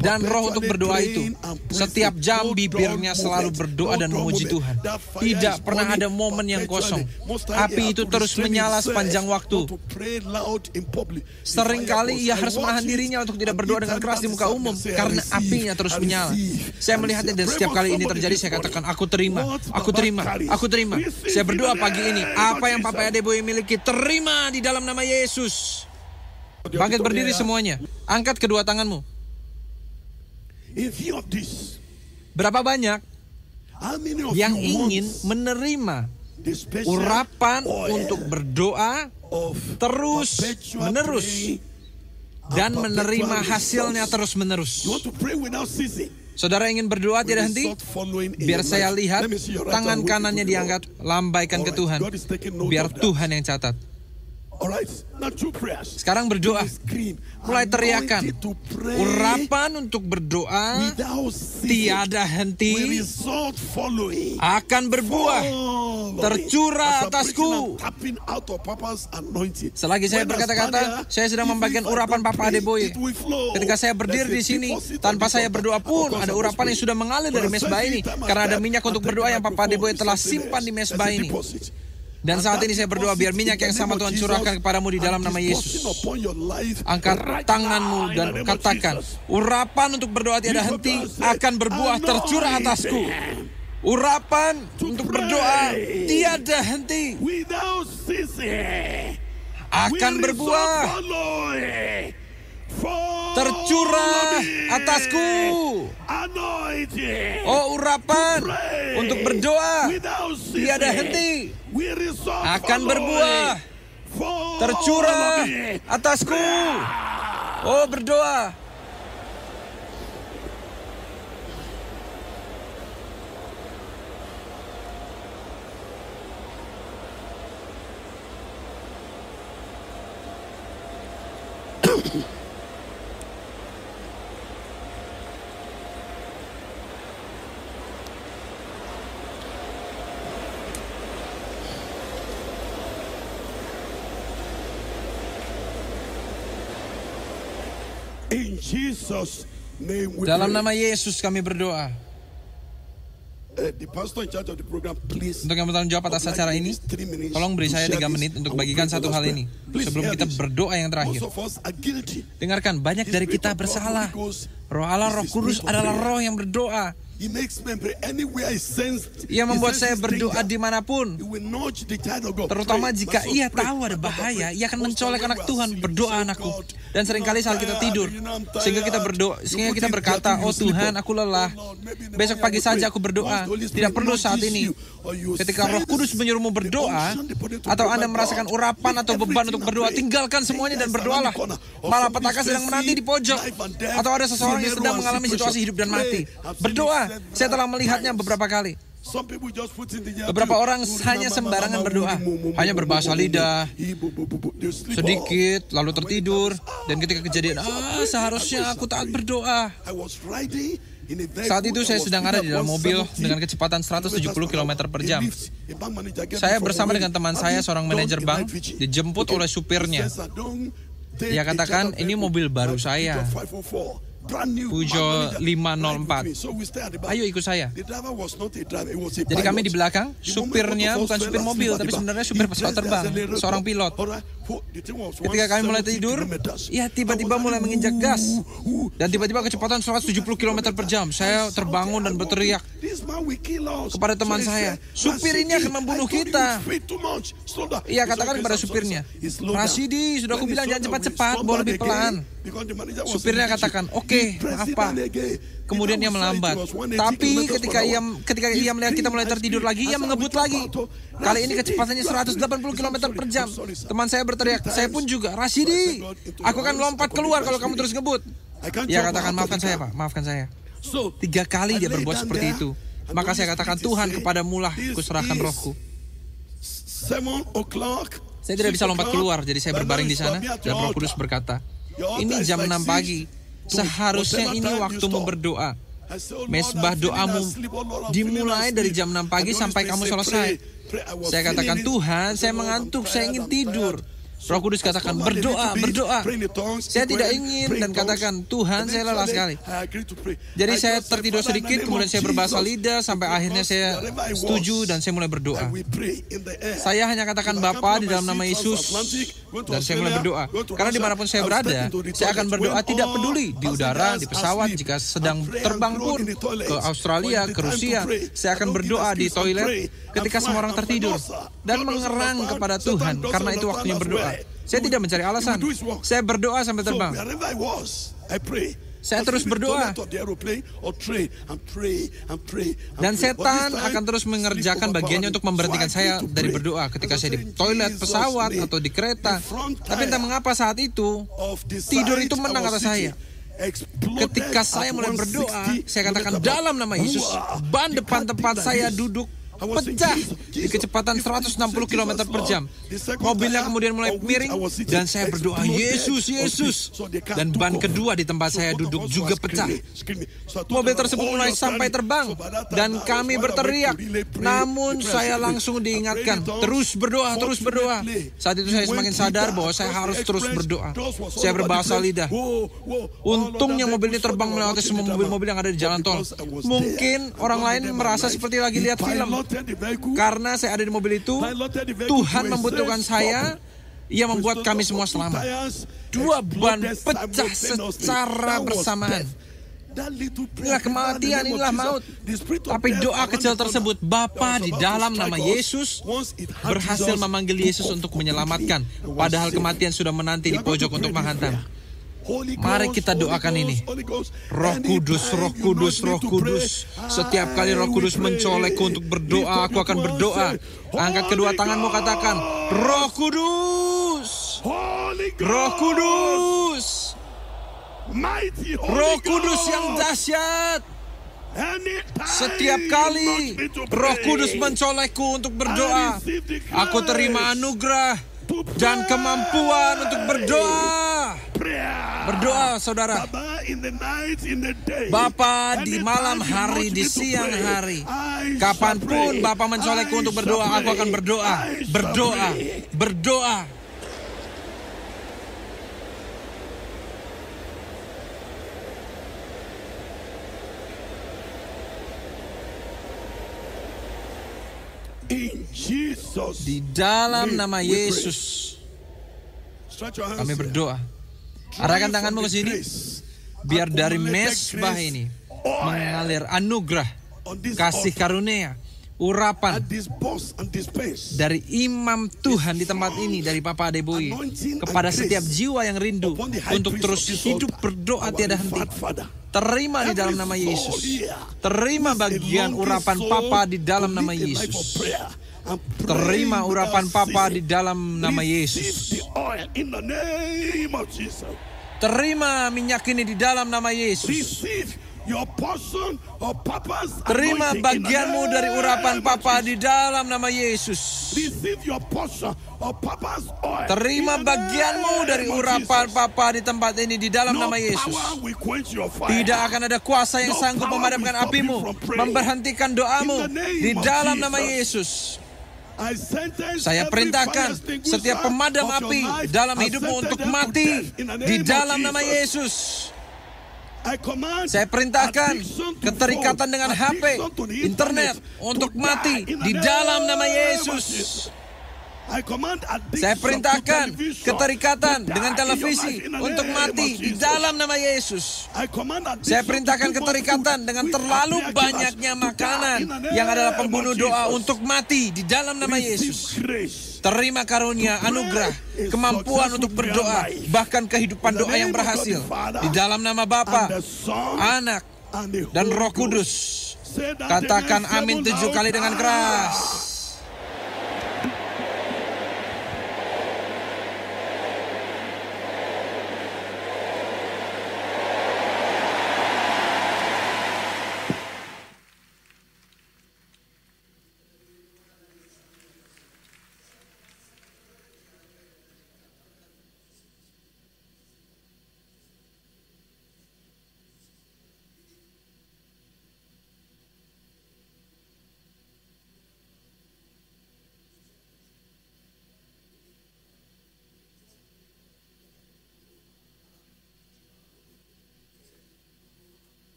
dan roh untuk berdoa itu. Setiap jam bibirnya selalu berdoa dan memuji Tuhan. Tidak pernah ada momen yang kosong. Api itu terus menyala sepanjang waktu. Seringkali ia harus menahan dirinya untuk tidak berdoa dengan keras di muka umum karena apinya terus menyala. Saya melihatnya dan setiap kali ini terjadi saya katakan, aku terima, aku terima, aku terima. Saya berdoa pagi ini, apa yang Papa Adeboye miliki, terima di dalam nama Yesus. Bangkit berdiri semuanya. Angkat kedua tanganmu. Berapa banyak yang ingin menerima urapan untuk berdoa terus menerus dan menerima hasilnya terus menerus? Saudara ingin berdoa tidak henti? Biar saya lihat tangan kanannya diangkat, lambaikan ke Tuhan. Biar Tuhan yang catat. Sekarang berdoa. Mulai teriakan. Urapan untuk berdoa tiada henti akan berbuah, tercurah atasku. Selagi saya berkata-kata, saya sedang membagikan urapan Papa Adeboye. Ketika saya berdiri di sini, tanpa saya berdoa pun, ada urapan yang sudah mengalir dari mesbah ini. Karena ada minyak untuk berdoa yang Papa Adeboye telah simpan di mesbah ini. Dan saat ini saya berdoa biar minyak yang sama Tuhan curahkan kepadamu di dalam nama Yesus. Angkat tanganmu dan katakan, urapan untuk berdoa tiada henti akan berbuah tercurah atasku. Urapan untuk berdoa tiada henti akan berbuah tercurah atasku. Oh, urapan untuk berdoa tiada henti akan berbuah tercurah atasku. Oh, berdoa. Dalam nama Yesus kami berdoa. Untuk yang bertanggung jawab atas acara ini, tolong beri saya 3 menit untuk bagikan satu hal ini sebelum kita berdoa yang terakhir. Dengarkan, banyak dari kita bersalah. Roh Allah, Roh Kudus adalah roh yang berdoa. Ia membuat saya berdoa dimanapun. Terutama jika ia tahu ada bahaya, ia akan mencolek anak Tuhan, berdoa anakku. Dan seringkali saat kita tidur, sehingga kita berdoa, sehingga kita berkata, oh Tuhan, aku lelah. Besok pagi saja aku berdoa. Tidak perlu saat ini. Ketika Roh Kudus menyuruhmu berdoa, atau Anda merasakan urapan atau beban untuk berdoa, tinggalkan semuanya dan berdoalah. Malapetaka sedang menanti di pojok, atau ada seseorang yang sedang mengalami situasi hidup dan mati. Berdoa. Saya telah melihatnya beberapa kali. Beberapa orang hanya sembarangan berdoa, hanya berbahasa lidah sedikit, lalu tertidur. Dan ketika kejadian, seharusnya aku taat berdoa. Saat itu saya sedang ada di dalam mobil dengan kecepatan 170 km per jam. Saya bersama dengan teman saya, seorang manajer bank, dijemput oleh supirnya. Dia katakan, ini mobil baru saya, Peugeot 504. Ayo ikut saya. Jadi kami di belakang, supirnya bukan supir mobil, tapi sebenarnya supir pesawat terbang, seorang pilot. Ketika kami mulai tidur, ya tiba-tiba mulai menginjak gas. Dan tiba-tiba kecepatan 170 km per jam. Saya terbangun dan berteriak kepada teman saya, supir ini akan membunuh kita. Ia katakan kepada supirnya, Rasidi, sudah aku bilang jangan cepat-cepat, boleh lebih pelan. Supirnya katakan, oke, maaf Pak. Kemudian ia melambat. Tapi ketika ia melihat kita mulai tertidur lagi, ia mengebut lagi. Kali ini kecepatannya 180 km per jam. Teman saya berteriak, saya pun juga, Rasidi, aku akan lompat keluar kalau kamu terus ngebut. Ia katakan, maafkan saya Pak, maafkan saya. 3 kali dia berbuat seperti itu. Maka saya katakan, Tuhan, kepadamulah kuserahkan rohku. Saya tidak bisa lompat keluar, jadi saya berbaring di sana. Dan Roh Kudus berkata, ini jam 6 pagi. Seharusnya ini waktumu berdoa. mesbah doamu dimulai dari jam 6 pagi sampai kamu selesai. Saya katakan, Tuhan, saya mengantuk, saya ingin tidur. Roh Kudus katakan, berdoa, berdoa. Saya tidak ingin dan katakan, Tuhan, saya lelah sekali. Jadi saya tertidur sedikit, kemudian saya berbahasa lidah, sampai akhirnya saya setuju dan saya mulai berdoa. Saya hanya katakan Bapa di dalam nama Yesus, dan saya mulai berdoa. Karena dimanapun saya berada, saya akan berdoa tidak peduli, di udara, di pesawat, jika sedang terbang pun ke Australia, ke Rusia, saya akan berdoa di toilet ketika semua orang tertidur dan mengerang kepada Tuhan, karena itu waktunya berdoa. Saya tidak mencari alasan. Saya berdoa sampai terbang. Saya terus berdoa. Dan setan akan terus mengerjakan bagiannya untuk memberhentikan saya dari berdoa ketika saya di toilet pesawat atau di kereta. Tapi entah mengapa saat itu, tidur itu menang atas saya. Ketika saya mulai berdoa, saya katakan dalam nama Yesus, ban depan tempat saya duduk pecah di kecepatan 160 km per jam. Mobilnya kemudian mulai miring dan saya berdoa, Yesus, Yesus. Dan ban kedua di tempat saya duduk juga pecah. Mobil tersebut mulai sampai terbang dan kami berteriak. Namun saya langsung diingatkan, terus berdoa, terus berdoa. Saat itu saya semakin sadar bahwa saya harus terus berdoa. Saya berbahasa lidah. Untungnya mobil ini terbang melewati semua mobil-mobil yang ada di jalan tol. Mungkin orang lain merasa seperti lagi lihat film. Karena saya ada di mobil itu, Tuhan membutuhkan saya, Ia membuat kami semua selamat. 2 ban pecah secara bersamaan. Inilah kematian, inilah maut. Tapi doa kecil tersebut, Bapa di dalam nama Yesus, berhasil memanggil Yesus untuk menyelamatkan. Padahal kematian sudah menanti di pojok untuk menghantam. Mari kita doakan ini. Roh Kudus, Roh Kudus, Roh Kudus. Setiap kali Roh Kudus mencolekku untuk berdoa, aku akan berdoa. Angkat kedua tanganmu, katakan, Roh Kudus, Roh Kudus, Roh Kudus yang dahsyat. Setiap kali Roh Kudus mencolekku untuk berdoa, aku terima anugerah dan kemampuan untuk berdoa. Berdoa, saudara. Bapa, di malam hari, di siang hari, kapanpun Bapa mencolekku untuk berdoa, aku akan berdoa. Berdoa, berdoa. Di dalam nama Yesus, kami berdoa. Arahkan tanganmu ke sini, biar dari mesbah ini mengalir anugerah, kasih karunia, urapan dari imam Tuhan di tempat ini, dari Papa Adeboye, kepada setiap jiwa yang rindu untuk terus hidup berdoa tiada henti. Terima di dalam nama Yesus. Terima bagian urapan Papa di dalam nama Yesus. Terima urapan Papa di dalam nama Yesus. Terima minyak ini di dalam nama Yesus. Terima bagianmu dari urapan Papa di dalam nama Yesus. Terima bagianmu dari urapan Papa di tempat ini di dalam nama Yesus. Tidak akan ada kuasa yang sanggup memadamkan apimu, memberhentikan doamu di dalam nama Yesus. Saya perintahkan setiap pemadam api dalam hidupmu untuk mati di dalam nama Yesus. Saya perintahkan keterikatan dengan HP, internet untuk mati di dalam nama Yesus. Saya perintahkan keterikatan dengan televisi untuk mati di dalam nama Yesus. Saya perintahkan keterikatan dengan terlalu banyaknya makanan yang adalah pembunuh doa untuk mati di dalam nama Yesus. Terima karunia, anugerah, kemampuan untuk berdoa, bahkan kehidupan doa yang berhasil. Di dalam nama Bapa, Anak, dan Roh Kudus. Katakan amin 7 kali dengan keras.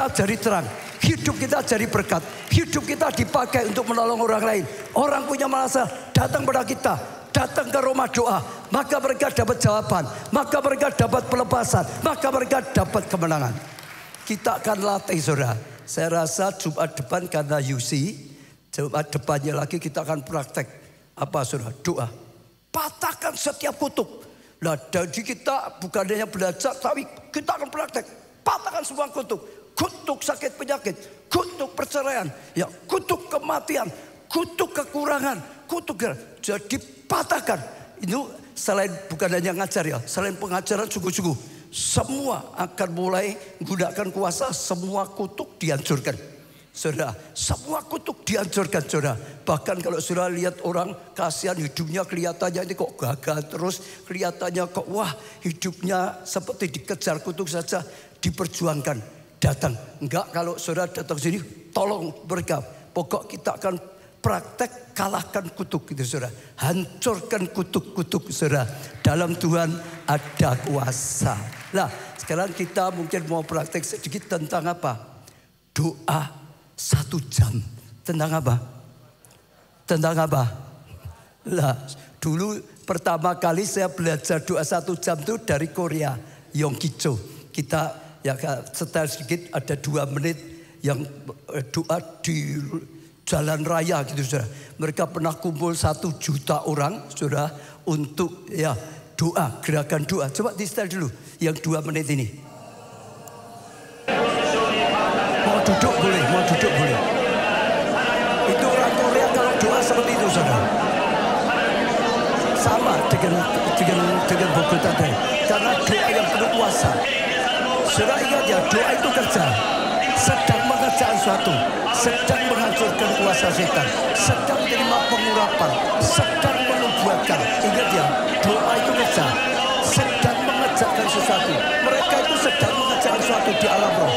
kita jadi terang. Hidup kita jadi berkat. Hidup kita dipakai untuk menolong orang lain. Orang punya masalah datang pada kita. Datang ke rumah doa. Maka mereka dapat jawaban. Maka mereka dapat pelepasan. Maka mereka dapat kemenangan. Kita akan latih saudara. Saya rasa Jumat depan karena UC. Jumat depannya lagi kita akan praktek. Apa saudara? Doa. Patahkan setiap kutuk. Nah, jadi kita bukan hanya belajar, tapi kita akan praktek. Patahkan semua kutuk. Kutuk sakit penyakit, kutuk perceraian, ya, kutuk kematian, kutuk kekurangan, kutuk. Jadi patahkan. Itu selain bukan hanya ngajar ya, selain pengajaran sungguh-sungguh, semua akan mulai menggunakan kuasa, semua kutuk dihancurkan. Saudara, semua kutuk dihancurkan saudara. Bahkan kalau saudara lihat orang kasihan hidupnya kelihatannya ini kok gagal terus. Kelihatannya kok wah hidupnya seperti dikejar kutuk saja. Diperjuangkan. Datang. Enggak, kalau saudara datang sini tolong mereka. Pokok kita akan praktek kalahkan kutuk gitu saudara. Hancurkan kutuk-kutuk saudara. Dalam Tuhan ada kuasa. Nah sekarang kita mungkin mau praktek sedikit tentang apa? Doa 1 jam. Tentang apa? Tentang apa? Nah, dulu pertama kali saya belajar doa 1 jam itu dari Korea, Yonggi-cho. Kita ya setel sedikit ada 2 menit yang doa di jalan raya gitu saudara. Mereka pernah kumpul 1 juta orang saudara untuk ya doa, gerakan doa. Coba di setel dulu yang 2 menit ini. Mau duduk boleh, mau duduk boleh. Itu orang Korea kalau doa seperti itu saudara. Sama dengan buku tadi. Karena doa yang penuh kuasa. Saudara ingat ya, doa itu kerja. Sedang mengerjakan sesuatu. Sedang menghancurkan kuasa setan. Sedang menerima pengurapan. Sedang menubuatkan. Ingat ya, doa itu kerja. Sedang mengerjakan sesuatu. Mereka itu sedang mengerjakan sesuatu di alam roh.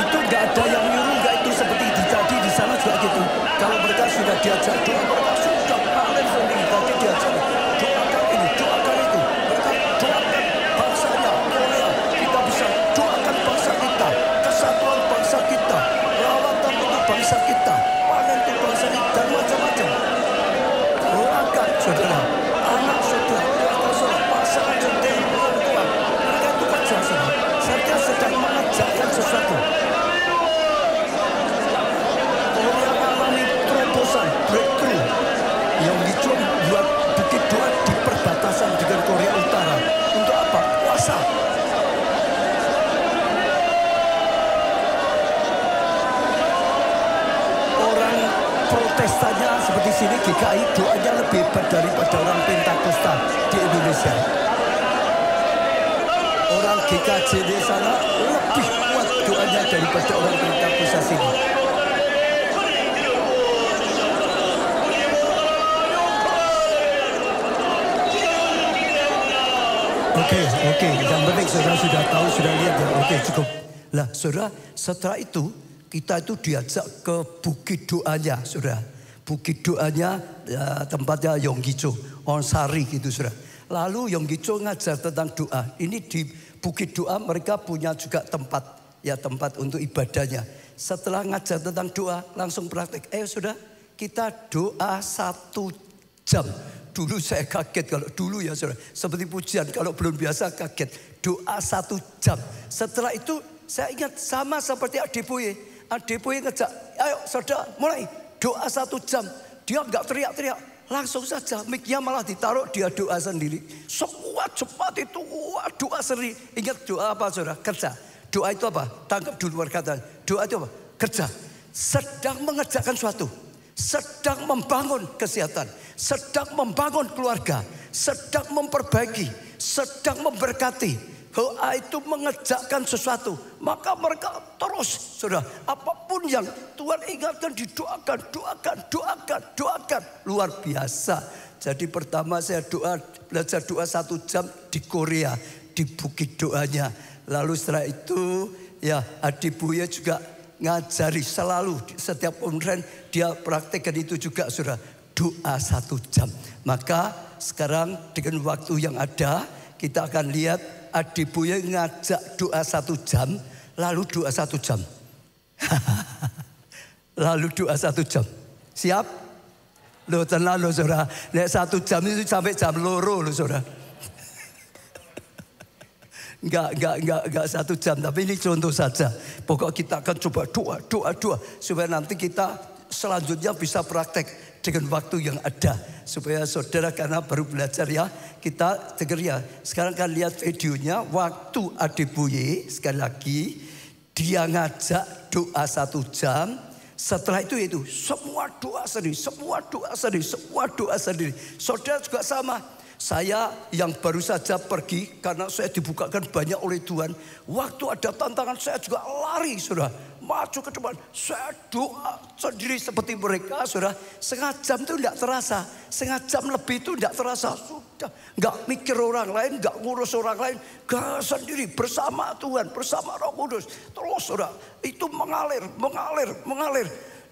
Itu gak ada yang nyuruh, gak itu seperti tadi di sana juga gitu. Kalau mereka sudah diajak doa, mereka sudah paling sendiri. Tadi diajak doakan ini, doakan itu. Mereka doakan bangsanya, Korea. Kita bisa doakan bangsa kita, kesatuan bangsa kita, rawatan untuk bangsa kita, panen untuk bangsa kita, dan macam-macam. Doakan saudara, anak saudara, keluarga saudara, pasangan saudara, orang tua. Mereka itu kerja saudara. Saya sedang mengajarkan sesuatu. Breakthrough yang buat bukit doa di perbatasan dengan Korea Utara. Untuk apa? Kuasa. Orang Protestannya seperti sini GKI doanya lebih hebat daripada orang Pentakosta di Indonesia. Orang GKJ di sana lebih kuat doanya daripada orang Pentakosta sini. Oke, yang penting saudara sudah tahu, sudah lihat ya. Oke, cukup. Lah saudara, setelah itu kita itu diajak ke bukit doanya saudara. Bukit doanya ya, tempatnya Yonggi-cho, Onsari gitu saudara. Lalu Yonggi-cho ngajar tentang doa. Ini di bukit doa mereka punya juga tempat, ya tempat untuk ibadahnya. Setelah ngajar tentang doa langsung praktek. Saudara, kita doa 1 jam. Dulu saya kaget kalau dulu ya saudara. Seperti pujian kalau belum biasa kaget. Doa 1 jam. Setelah itu saya ingat sama seperti Adepoye. Adepoye ngejak, ayo saudara mulai doa 1 jam. Dia enggak teriak-teriak. Langsung saja mic-nya malah ditaruh dia doa sendiri. Semua cepat itu doa sendiri. Ingat doa apa saudara? Kerja. Doa itu apa? Tangkap dulu perkataan. Doa itu apa? Kerja. Sedang mengerjakan sesuatu. Sedang membangun kesehatan, sedang membangun keluarga, sedang memperbaiki, sedang memberkati. Doa itu mengerjakan sesuatu. Maka mereka terus, saudara, apapun yang Tuhan ingatkan didoakan, doakan. Luar biasa. Jadi pertama saya belajar doa 1 jam di Korea, di bukit doanya. Lalu setelah itu ya Adepoye juga ngajari selalu setiap konferensi dia praktekkan itu juga saudara. doa 1 jam. Maka sekarang dengan waktu yang ada, kita akan lihat Adibuye ngajak doa 1 jam, lalu doa 1 jam. Lalu doa 1 jam. Siap? Loh tenang loh saudara. Nek 1 jam itu sampai jam 2 loh saudara. Enggak 1 jam, tapi ini contoh saja. Pokok kita akan coba doa supaya nanti kita selanjutnya bisa praktek dengan waktu yang ada, supaya saudara karena baru belajar ya, kita dengar ya. Sekarang kan lihat videonya waktu Adibuye, sekali lagi dia ngajak doa 1 jam. Setelah itu semua doa sendiri, semua doa sendiri. Saudara juga sama. Saya yang baru saja pergi karena saya dibukakan banyak oleh Tuhan. Waktu ada tantangan saya juga lari, saudara. Maju ke depan, saya doa sendiri seperti mereka, saudara. Setengah jam itu tidak terasa, setengah jam lebih itu tidak terasa. Sudah, nggak mikir orang lain, nggak ngurus orang lain, gak sendiri bersama Tuhan, bersama Roh Kudus. Terus, saudara, itu mengalir.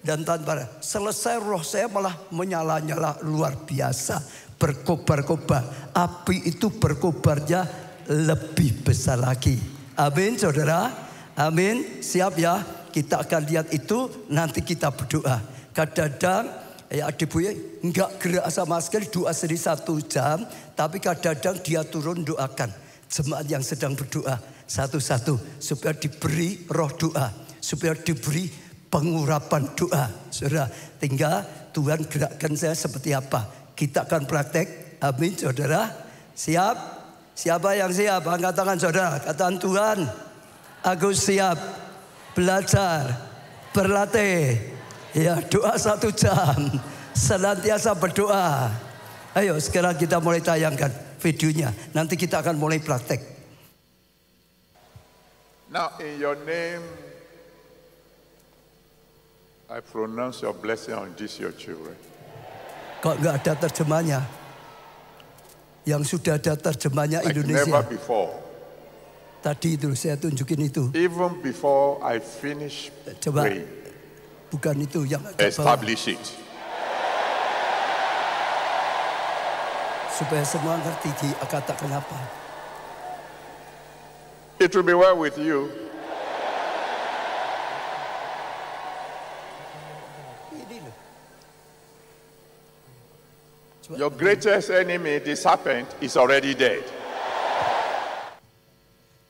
Dan tanpa selesai roh saya malah menyala-nyala luar biasa. Berkobar-kobar. Api itu berkobarnya lebih besar lagi. Amin saudara. Amin. Siap ya. Kita akan lihat itu. Nanti kita berdoa. Kadang-kadang Adibuye enggak gerak sama sekali. Doa sendiri 1 jam. Tapi kadang-kadang dia turun doakan jemaat yang sedang berdoa satu-satu. Supaya diberi roh doa. Supaya diberi pengurapan doa. Saudara, tinggal Tuhan gerakkan saya seperti apa. Kita akan praktek. Amin saudara. Siap? Siapa yang siap? Angkat tangan saudara. Katakan Tuhan, aku siap belajar, berlatih. Ya, doa 1 jam. Senantiasa berdoa. Ayo sekarang kita mulai tayangkan videonya. Nanti kita akan mulai praktek. Now in your name, I pronounce your blessing on these your children. Kok nggak ada terjemahnya? Yang sudah ada terjemahnya like Indonesia. Never before. Tadi itu saya tunjukin itu. Even before I finish coba praying, bukan itu yang establish it. Supaya semua ngerti katakan apa. It will be well with you. Your greatest enemy, the serpent, is already dead.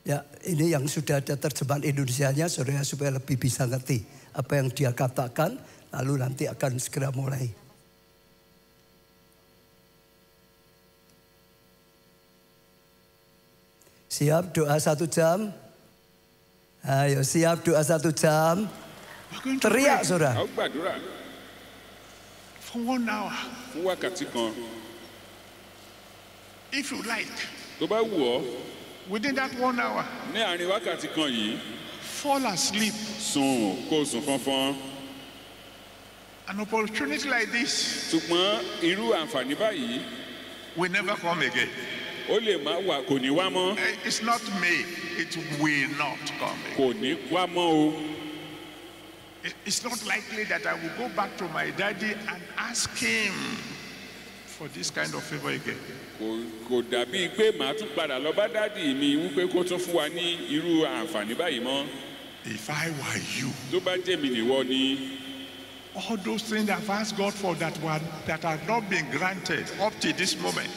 Ya, ini yang sudah ada terjemahan Indonesianya, saudara, supaya lebih bisa ngerti apa yang dia katakan, lalu nanti akan segera mulai. Siap doa 1 jam? Ayo siap doa 1 jam? Teriak, saudara. For 1 hour. If you like, within that 1 hour, fall asleep. An opportunity like this will never come again. It's not me, it will not come again. It's not likely that I will go back to my daddy and ask him for this kind of favor again. If I were you, all those things I've asked God for that have not been granted up to this moment,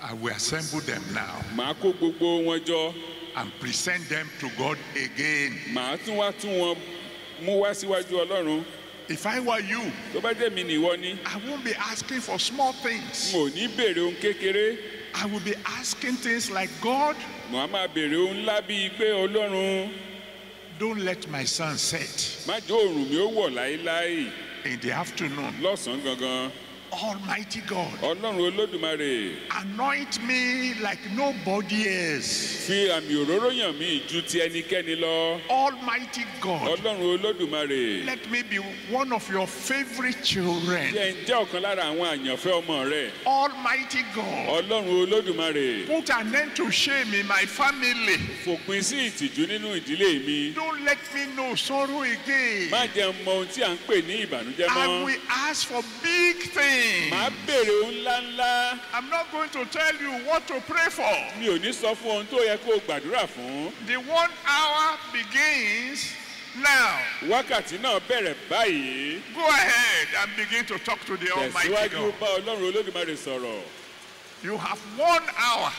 I will assemble them now and present them to God again. If I were you, I won't be asking for small things. I will be asking things like, God, don't let my sun set in the afternoon. Almighty God, anoint me like nobody else. Almighty God, let me be one of your favorite children. Almighty God, put an end to shame in my family. Don't let me know sorrow again. Má jẹ́ mọ ohun tí à ń pè ní ìbànújẹ́ mọ́. I will ask for big things. Màá béèrè ohun ńláńlá. I'm not going to tell you what to pray for. Mi ò ní sọ fún ohun tó yẹ kó o gbàdúrà fún. The 1 hour begins now. Wákàtí náà bẹ̀rẹ̀ báyìí. Go ahead and begin to talk to the Almighty God. Tẹ̀síwájú bá Ọlọ́run Olódùmarè sọ̀rọ̀. You have 1 hour.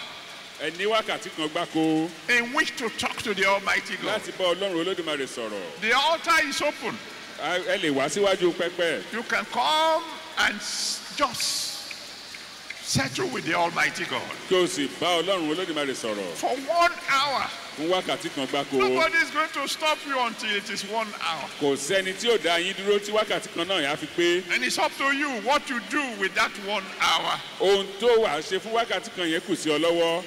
Ẹ ní wákàtí kan gbáko. In which to talk to the Almighty God. Láti bá Ọlọ́run Olódùmarè sọ̀rọ̀. The altar is open. Ẹ lè wá síwájú pẹpẹ. You can come and just settle with the Almighty God. Kí o sì bá Ọlọ́run Olódùmarè sọ̀rọ̀. For 1 hour. Fún wákàtí kan gbáko. Nobody is going to stop you until it is 1 hour. Kò sẹ́ni tí ò dá yín dúró tí wákàtí kan náà yà fi pé. And it's up to you what you do with that 1 hour. Ohun tó wà ṣe fún wákàtí kan yẹn kù sí ọ lọ́wọ́.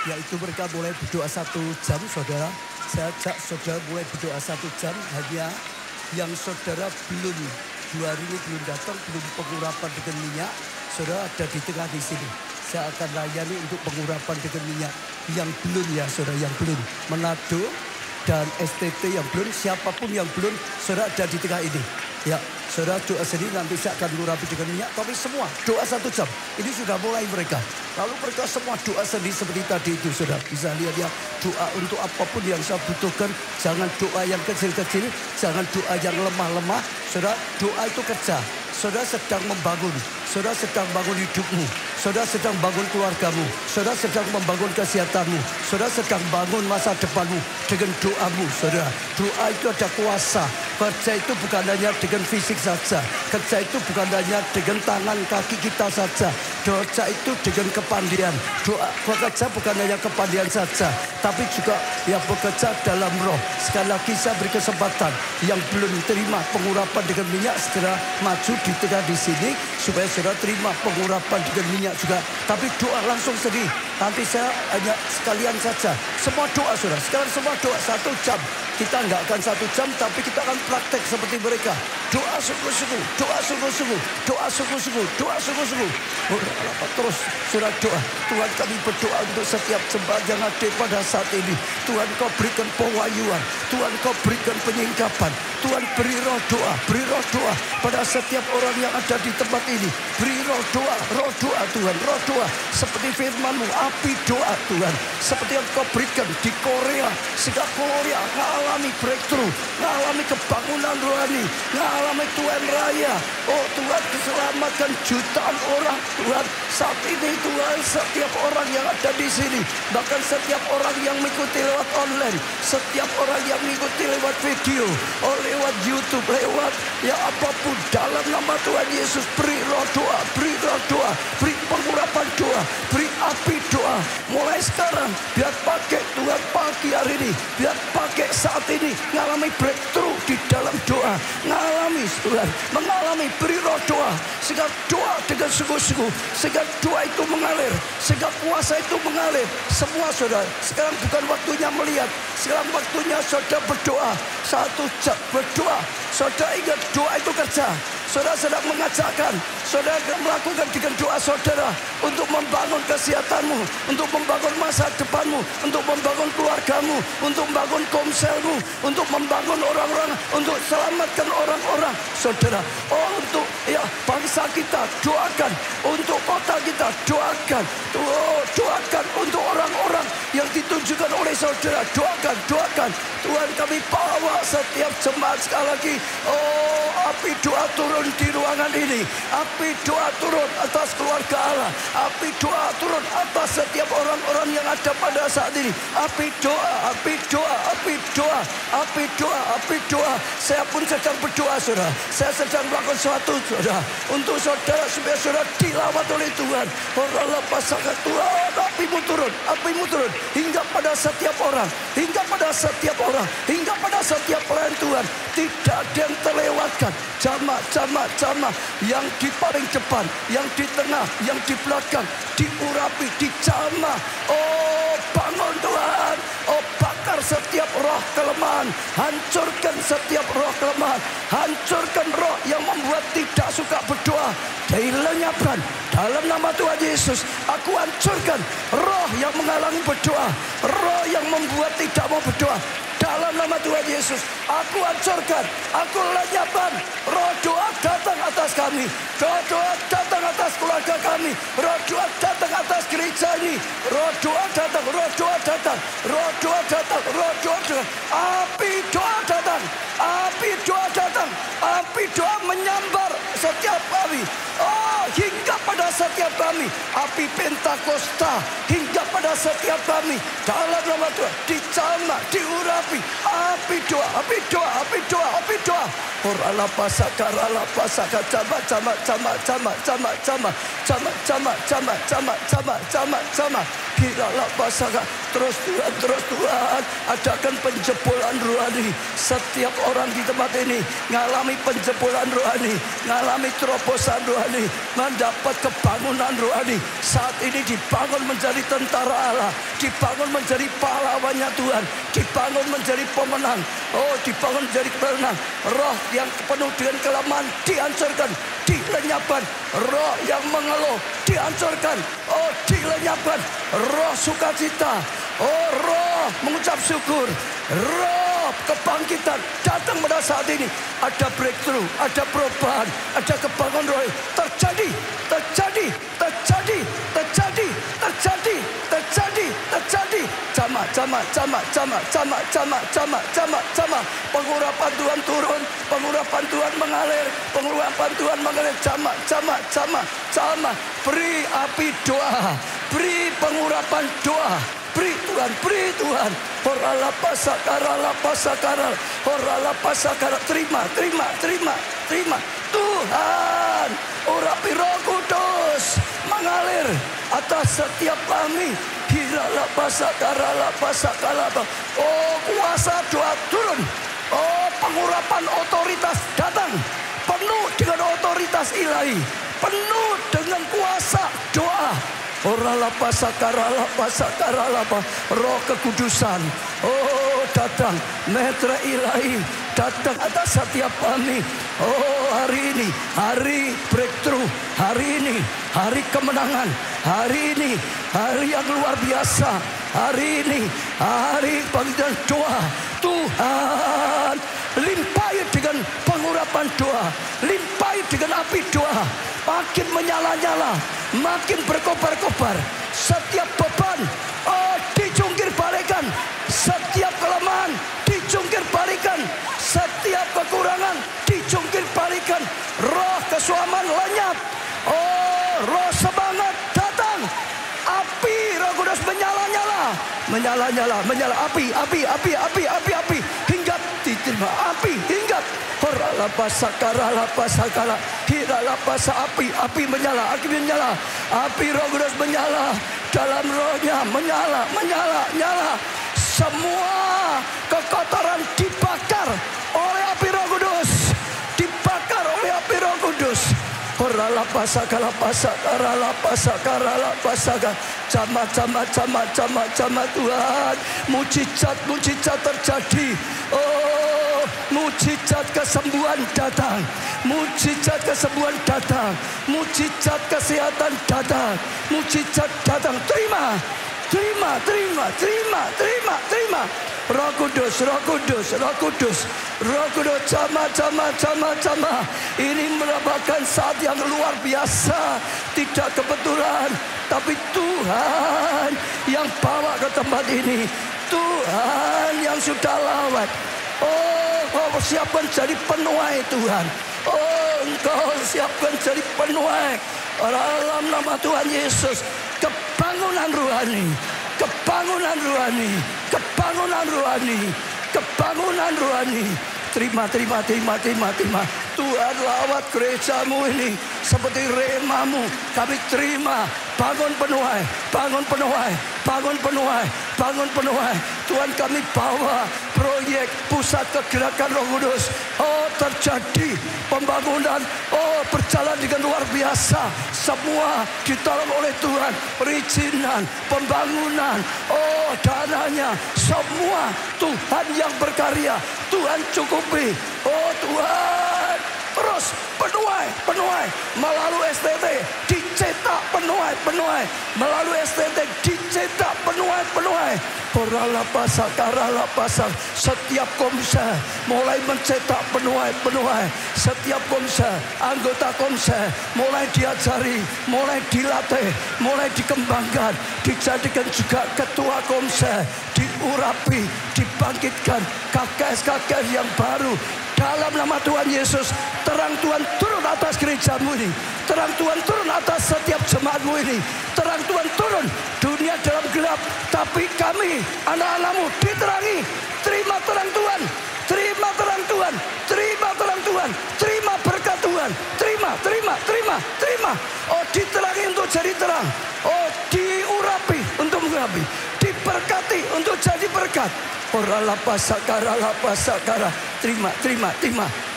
Yaitu mereka mulai berdoa 1 jam, saudara. Saya ajak saudara mulai berdoa 1 jam. Hanya yang saudara belum 2 hari ini belum datang, belum pengurapan dengan minyak, saudara ada di tengah di sini. Saya akan layani untuk pengurapan dengan minyak. Yang belum ya saudara, yang belum. Manado dan STT yang belum, siapapun yang belum, saudara ada di tengah ini. Ya, saudara doa sendiri, nanti saya akan mengurapi dengan minyak. Tapi semua doa 1 jam. Ini sudah mulai mereka. Lalu mereka semua doa sendiri seperti tadi itu, saudara. Bisa lihat ya, doa untuk apapun yang saya butuhkan. Jangan doa yang kecil-kecil, jangan doa yang lemah-lemah. Saudara, doa itu kerja. Saudara sedang membangun. Saudara sedang bangun hidupmu. Saudara sedang bangun keluargamu. Saudara sedang membangun kesehatanmu. Saudara sedang bangun masa depanmu dengan doamu, saudara. Doa itu ada kuasa. Kerja itu bukan hanya dengan fisik saja. Kerja itu bukan hanya dengan tangan kaki kita saja. Doa itu dengan kepandaian. Doa bekerja bukan hanya kepandaian saja, tapi juga ya bekerja dalam roh. Sekali lagi saya beri kesempatan yang belum terima pengurapan dengan minyak segera maju di tengah di sini supaya saudara terima pengurapan dengan minyak juga. Tapi doa langsung sendiri. Nanti saya hanya sekalian saja. Semua doa saudara. Sekarang semua doa 1 jam. Kita enggak akan 1 jam, tapi kita akan praktek seperti mereka. Doa sungguh-sungguh, doa sungguh-sungguh, doa sungguh-sungguh, doa sungguh-sungguh. Terus saudara doa. Tuhan, kami berdoa untuk setiap jemaat yang ada pada saat ini. Tuhan, kau berikan pewahyuan. Tuhan, kau berikan penyingkapan. Tuhan, beri roh doa pada setiap orang yang ada di tempat ini. Beri roh doa Tuhan, roh doa. Seperti firman-Mu, api doa Tuhan. Seperti yang kau berikan di Korea. Sehingga Korea mengalami breakthrough, mengalami kebangunan rohani, mengalami Tuhan Raya. Oh Tuhan, keselamatan jutaan orang Tuhan. Saat ini Tuhan, setiap orang yang ada di sini, bahkan setiap orang yang mengikuti lewat online, setiap orang yang mengikuti lewat video, lewat YouTube, lewat ya apapun, dalam nama Tuhan Yesus, beri roh doa, beri pengurapan doa, beri api doa. Mulai sekarang, biar pakai Tuhan pagi hari ini, biar pakai saat ini, mengalami breakthrough di dalam doa, mengalami Tuhan, mengalami beri roh doa, sehingga doa dengan sungguh-sungguh, sehingga doa itu mengalir, sehingga kuasa itu mengalir. Semua saudara, sekarang bukan waktunya melihat, sekarang waktunya saudara berdoa 1 jam berdoa. Saudara ingat doa itu kerja. Saudara sedang mengajarkan, saudara melakukan dengan doa saudara untuk membangun kesehatanmu, untuk membangun masa depanmu, untuk membangun keluargamu, untuk membangun komselmu, untuk membangun orang-orang, untuk selamatkan orang-orang. Saudara, untuk ya bangsa kita doakan, untuk kota kita doakan, doakan untuk orang-orang yang ditunjukkan oleh saudara. Doakan. Tuhan, kami bawa setiap jemaat sekali lagi. api doa turun di ruangan ini. Api doa turun atas keluarga Allah. Api doa turun atas setiap orang-orang yang ada pada saat ini. Api doa, api doa, api doa, api doa, api doa. Saya pun sedang berdoa, saudara. Saya sedang melakukan sesuatu, saudara, untuk saudara supaya saudara dilawat oleh Tuhan. Allah pasangkan Tuhan, apimu turun hingga pada setiap orang, hingga pada setiap orang, hingga pada setiap orang Tuhan. Tidak ada yang terlewatkan. Jamaah yang di paling depan, yang di tengah, yang di belakang, diurapi, dijamah. Oh, bangun Tuhan. Oh, bakar setiap roh kelemahan, hancurkan setiap roh kelemahan, hancurkan roh yang membuat tidak suka berdoa. Dilenyapkan dalam nama Tuhan Yesus. Aku hancurkan roh yang menghalangi berdoa, roh yang membuat tidak mau berdoa. Dalam nama Tuhan Yesus, aku hancurkan, aku lenyapkan. Roh doa datang atas kami, roh doa datang atas keluarga kami, roh doa datang atas gereja ini. Roh doa datang, roh doa datang, roh doa datang, roh doa datang. Api doa datang, api doa datang, api doa menyambar setiap kami. Oh, hingga pada setiap kami, api Pentakosta hingga pada setiap kami. Dalam nama Tuhan, dijamah, diurapi. Api doa, api doa, api doa, api doa. Orala pasaka, rala pasaka, jama. Hirala pasaka. Terus Tuhan, adakan penjebolan rohani. Setiap orang di tempat ini ngalami penjebolan rohani, ngalami terobosan rohani, mendapat kebangunan rohani. Saat ini dibangun menjadi tentara Allah, dibangun menjadi pahlawannya Tuhan, dibangun menjadi pemenang. Oh, dibangun menjadi pemenang. Roh yang penuh dengan kelemahan dihancurkan, dilenyapkan. Roh yang mengeluh dihancurkan, oh dilenyapkan. Roh sukacita, oh roh mengucap syukur, roh kebangkitan datang pada saat ini. Ada breakthrough, ada perubahan, ada kebangunan roh. Terjadi. Jamaah. Pengurapan Tuhan turun, pengurapan Tuhan mengalir, pengurapan Tuhan mengalir. Jamaah. Beri api doa, beri pengurapan doa. Beri Tuhan. Orala pasakara. Terima. Tuhan, urapi Roh Kudus mengalir atas setiap kami. Hirala pasakara. Oh, kuasa doa turun. Oh, pengurapan otoritas datang. Penuh dengan otoritas ilahi, penuh dengan kuasa doa. Orala pasakara, roh kekudusan. Oh, datang, metra ilahi datang atas setiap kami. Oh, hari ini hari breakthrough, hari ini hari kemenangan, hari ini hari yang luar biasa, hari ini hari panggilan doa. Tuhan, limpahi dengan pengurapan doa, limpahi dengan api doa. Makin menyala-nyala, makin berkobar-kobar. Setiap beban, oh dijungkir balikan. Setiap kelemahan dijungkir balikan. Setiap kekurangan dijungkir balikan. Roh kesuaman lenyap. Oh, roh semangat datang. Api Roh Kudus menyala. Api. Hingga diterima api, hingga api menyala. Api Roh Kudus menyala. Dalam rohnya menyala. Semua kekotoran dibakar oleh api Roh Kudus. Dibakar oleh api Roh Kudus. Orala pasakara. Jamaah Tuhan. Mujizat terjadi. Oh, mujizat kesembuhan datang. Mujizat kesehatan datang. Mujizat datang. Terima. Roh Kudus. Jamaah. Ini merupakan saat yang luar biasa. Tidak kebetulan, tapi Tuhan yang bawa ke tempat ini. Tuhan yang sudah lawat. Oh, siapkan jadi penuai Tuhan. Oh, Engkau siapkan jadi penuai dalam nama Tuhan Yesus. Kebangunan rohani, kebangunan rohani, kebangunan rohani, kebangunan rohani. Terima. Tuhan lawat gerejamu ini seperti remamu. Kami terima. Bangun penuai, bangun penuai, bangun penuai, bangun penuai. Tuhan, kami bawa proyek pusat kegerakan Roh Kudus. Oh, terjadi pembangunan. Oh, berjalan dengan luar biasa. Semua ditolong oleh Tuhan. Perizinan, pembangunan, oh dananya, semua Tuhan yang berkarya. Tuhan cukupi. Oh Tuhan, terus penuai melalui STT dicetak penuai melalui STT dicetak penuai. Korala pasang setiap komsel mulai mencetak penuai. Setiap komsel, anggota komsel mulai diajari, mulai dilatih, mulai dikembangkan, dijadikan juga ketua komsel, diurapi, dibangkitkan KKS yang baru. Dalam nama Tuhan Yesus, terang Tuhan turun atas gerejamu ini. Terang Tuhan turun atas setiap jemaatmu ini. Terang Tuhan turun, dunia dalam gelap, tapi kami, anak-anakmu, diterangi. Terima terang Tuhan, terima terang Tuhan, terima terang Tuhan, terima berkat Tuhan, terima. Oh, diterangi untuk jadi terang. Oh, diurapi untuk mengurapi, diberkati untuk jadi berkat. Orala pasakara. Terima.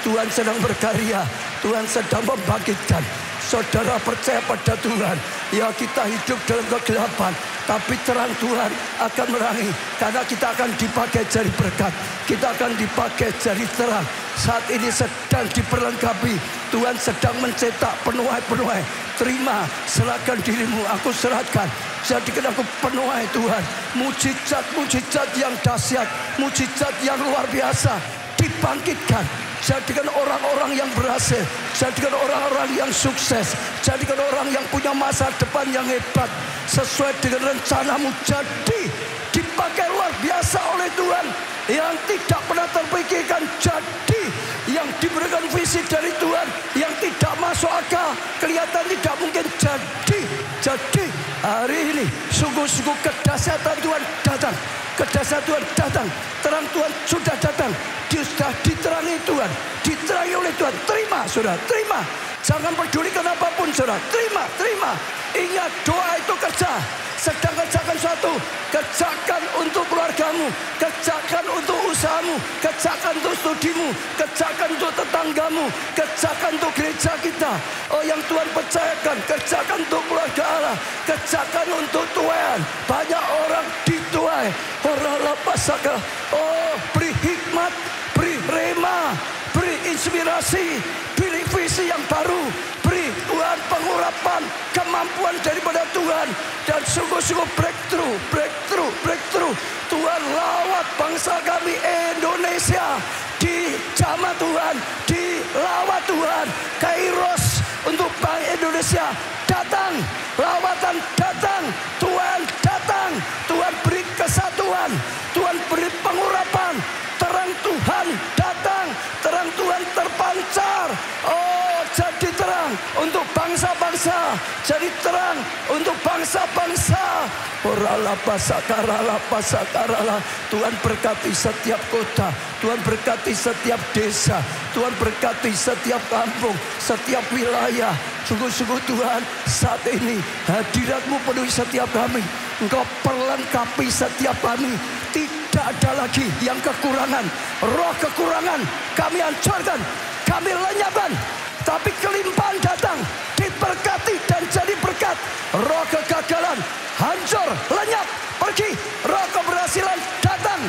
Tuhan sedang berkarya. Tuhan sedang membangkitkan. Saudara percaya pada Tuhan. Ya, kita hidup dalam kegelapan, tapi terang Tuhan akan menerangi. Karena kita akan dipakai jadi berkat. Kita akan dipakai jadi terang. Saat ini sedang diperlengkapi. Tuhan sedang mencetak penuai. Terima, serahkan dirimu. Aku serahkan. Jadikan aku penuai Tuhan. Mujizat yang dahsyat, mujizat yang luar biasa dibangkitkan. Jadikan orang-orang yang berhasil, jadikan orang-orang yang sukses, jadikan orang yang punya masa depan yang hebat sesuai dengan rencanamu. Jadi dipakai luar biasa oleh Tuhan yang tidak pernah terpikirkan. Jadi yang diberikan visi dari Tuhan yang tidak masuk akal, kelihatan tidak mungkin. Jadi hari ini sungguh-sungguh kedahsyatan Tuhan datang. Kedahsyatan Tuhan datang. Terang Tuhan sudah datang. Sudah diterangi Tuhan, diterangi oleh Tuhan. Terima, saudara, terima. Jangan pedulikan apapun, saudara. Terima. Ingat, doa itu kerja. Sedang kerjakan suatu, kerjakan untuk keluargamu, kerjakan untuk usahamu, kerjakan untuk studimu, kerjakan untuk tetanggamu, kerjakan untuk gereja kita. Oh, yang Tuhan percayakan, kerjakan untuk keluarga Allah, kerjakan untuk Tuhan. Banyak orang dituai. Orang lapasaka. Oh, beri hikmat, beri rema, beri inspirasi, beri visi yang baru, beri Tuhan pengurapan, kemampuan daripada Tuhan, dan sungguh-sungguh breakthrough. Tuhan lawat bangsa kami Indonesia di jamaah Tuhan, dilawat Tuhan. Kairos untuk Bank Indonesia datang, lawatan datang, Tuhan datang, Tuhan beri kesatuan, Tuhan beri pengurapan. Terang Tuhan datang, terang Tuhan terpancar. Oh, jadi terang untuk bangsa-bangsa, jadi terang untuk bangsa-bangsa. Orala pasakara. Tuhan berkati setiap kota, Tuhan berkati setiap desa, Tuhan berkati setiap kampung, setiap wilayah. Sungguh-sungguh Tuhan, saat ini hadirat-Mu penuhi setiap kami. Engkau perlengkapi setiap kami. Tidak ada lagi yang kekurangan. Roh kekurangan kami hancurkan, kami lenyapkan. Tapi kelimpahan datang, diberkati dan jadi berkat. Roh kegagalan hancur, lenyap, pergi. Roh keberhasilan datang,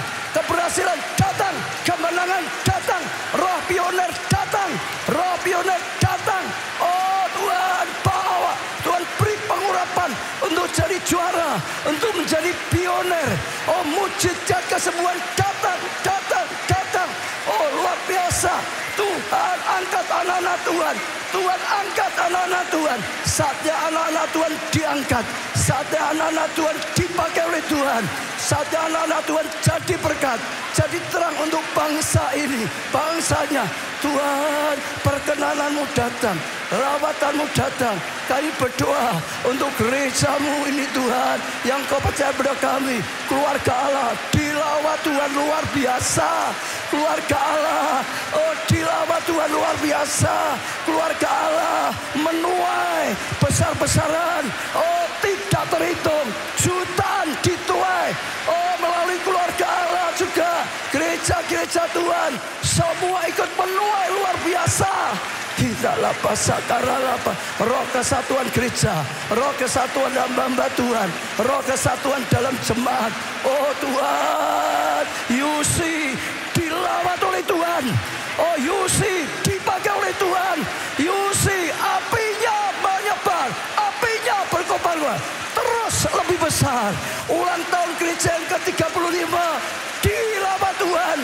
kemenangan datang. Roh pioner datang. Oh Tuhan, bawa, Tuhan beri pengurapan untuk jadi juara, untuk menjadi pioner. Oh, mujizat kesembuhan datang. Oh, luar biasa. Tuhan angkat anak-anak Tuhan. Tuhan angkat anak-anak Tuhan. Saatnya anak-anak Tuhan diangkat. Saatnya anak-anak Tuhan dipakai oleh Tuhan. Saatnya anak-anak Tuhan jadi berkat, jadi terang untuk bangsa ini, bangsanya. Tuhan berkenan perkenananmu datang, rawatanmu datang. Kami berdoa untuk gerejamu ini Tuhan, yang Kau percaya pada kami. Keluarga Allah dilawat Tuhan luar biasa. Keluarga Allah, oh dilawat Tuhan luar biasa. Keluarga Allah menuai besar-besaran, oh tidak terhitung, jutaan dituai. Oh melalui keluarga Allah juga gereja-gereja Tuhan semua ikut menuai luar biasa. Kita lapas sakara lapas, roh kesatuan gereja, roh kesatuan hamba-hamba Tuhan, roh kesatuan dalam jemaat. Oh Tuhan, Yusi dilawat oleh Tuhan. Oh Yusi dipakai oleh Tuhan. Yusi apinya menyebar, apinya berkobar-kobar, terus lebih besar. Ulang tahun gereja yang ke-35 dilawat Tuhan,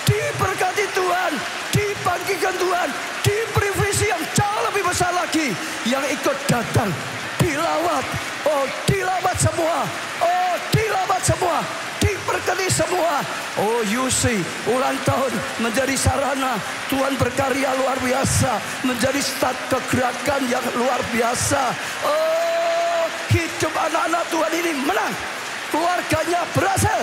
diberkati Tuhan, dibangkitkan Tuhan, diberi visi yang jauh lebih besar lagi. Yang ikut datang dilawat, oh dilawat semua, oh dilawat semua, diberkati semua. Oh Yusi ulang tahun menjadi sarana Tuhan berkarya luar biasa, menjadi start kegerakan yang luar biasa. Oh hidup anak-anak Tuhan ini menang, keluarganya berhasil,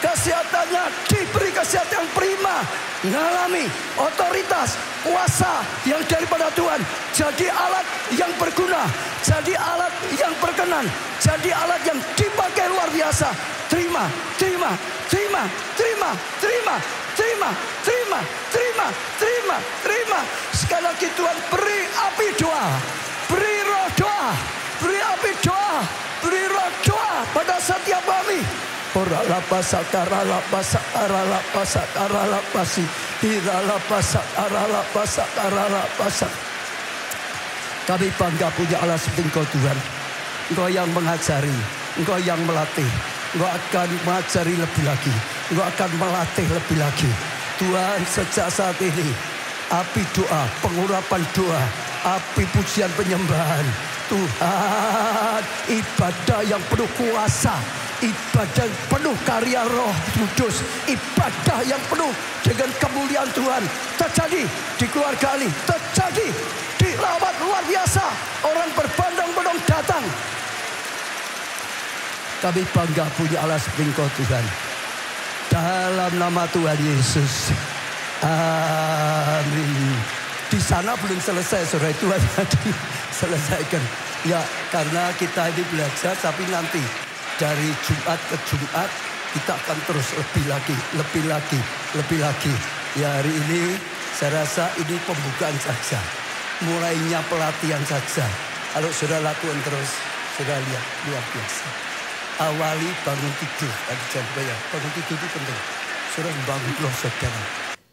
kesehatannya diberi kesehatan yang prima, mengalami otoritas, kuasa yang daripada Tuhan, jadi alat yang berguna, jadi alat yang berkenan, jadi alat yang dipakai luar biasa. Terima, terima, terima, terima, terima, terima, terima, terima, terima, terima. Sekali lagi Tuhan beri api doa, beri roh doa, beri api doa, beri roh doa pada setiap kami. Ora lapasa kara lapasa kara lapasa kara lapasi ira lapasa kara lapasa kara lapasa. Kami bangga punya Allah seperti Engkau Tuhan. Engkau yang mengajari, Engkau yang melatih, Engkau akan mengajari lebih lagi, Engkau akan melatih lebih lagi. Tuhan sejak saat ini api doa, pengurapan doa, api pujian penyembahan. Tuhan ibadah yang penuh kuasa, ibadah yang penuh karya Roh Kudus, ibadah yang penuh dengan kemuliaan Tuhan terjadi di keluarga ini, terjadi di lawat luar biasa. Orang berbondong-bondong datang. Kami bangga punya Allah seperti Engkau Tuhan. Dalam nama Tuhan Yesus. Amin. Di sana belum selesai, saudara, Tuhan tadi selesaikan. Ya, karena kita ini belajar, tapi nanti dari Jumat ke Jumat kita akan terus lebih lagi, lebih lagi, lebih lagi. Ya hari ini saya rasa ini pembukaan saja, mulainya pelatihan saja. Kalau sudah lakukan terus, sudah lihat luar biasa. Awali bangun tidur, tadi jangan bayar, bangun tidur itu penting. Sudah bangun loh saudara.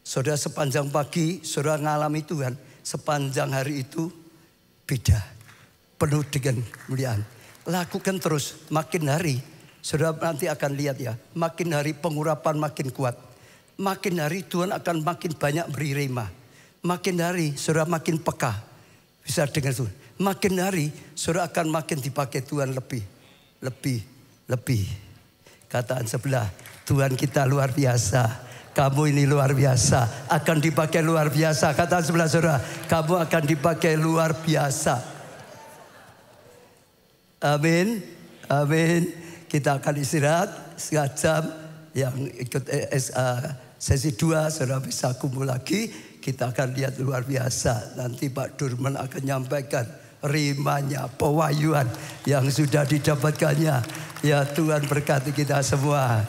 Saudara sepanjang pagi, saudara ngalami Tuhan, sepanjang hari itu beda, penuh dengan kemuliaan. Lakukan terus, makin hari, saudara nanti akan lihat ya, makin hari pengurapan makin kuat. Makin hari Tuhan akan makin banyak beri rema. Makin hari saudara makin peka, bisa dengar Tuhan. Makin hari saudara akan makin dipakai Tuhan lebih. Kataan sebelah, Tuhan kita luar biasa. Kamu ini luar biasa, akan dipakai luar biasa. Kata sebelah saudara, kamu akan dipakai luar biasa. Amin, amin. Kita akan istirahat setengah jam. Yang ikut sesi 2, saudara bisa kumpul lagi. Kita akan lihat luar biasa. Nanti Pak Durman akan nyampaikan rimanya, pewahyuan yang sudah didapatkannya. Ya Tuhan berkati kita semua.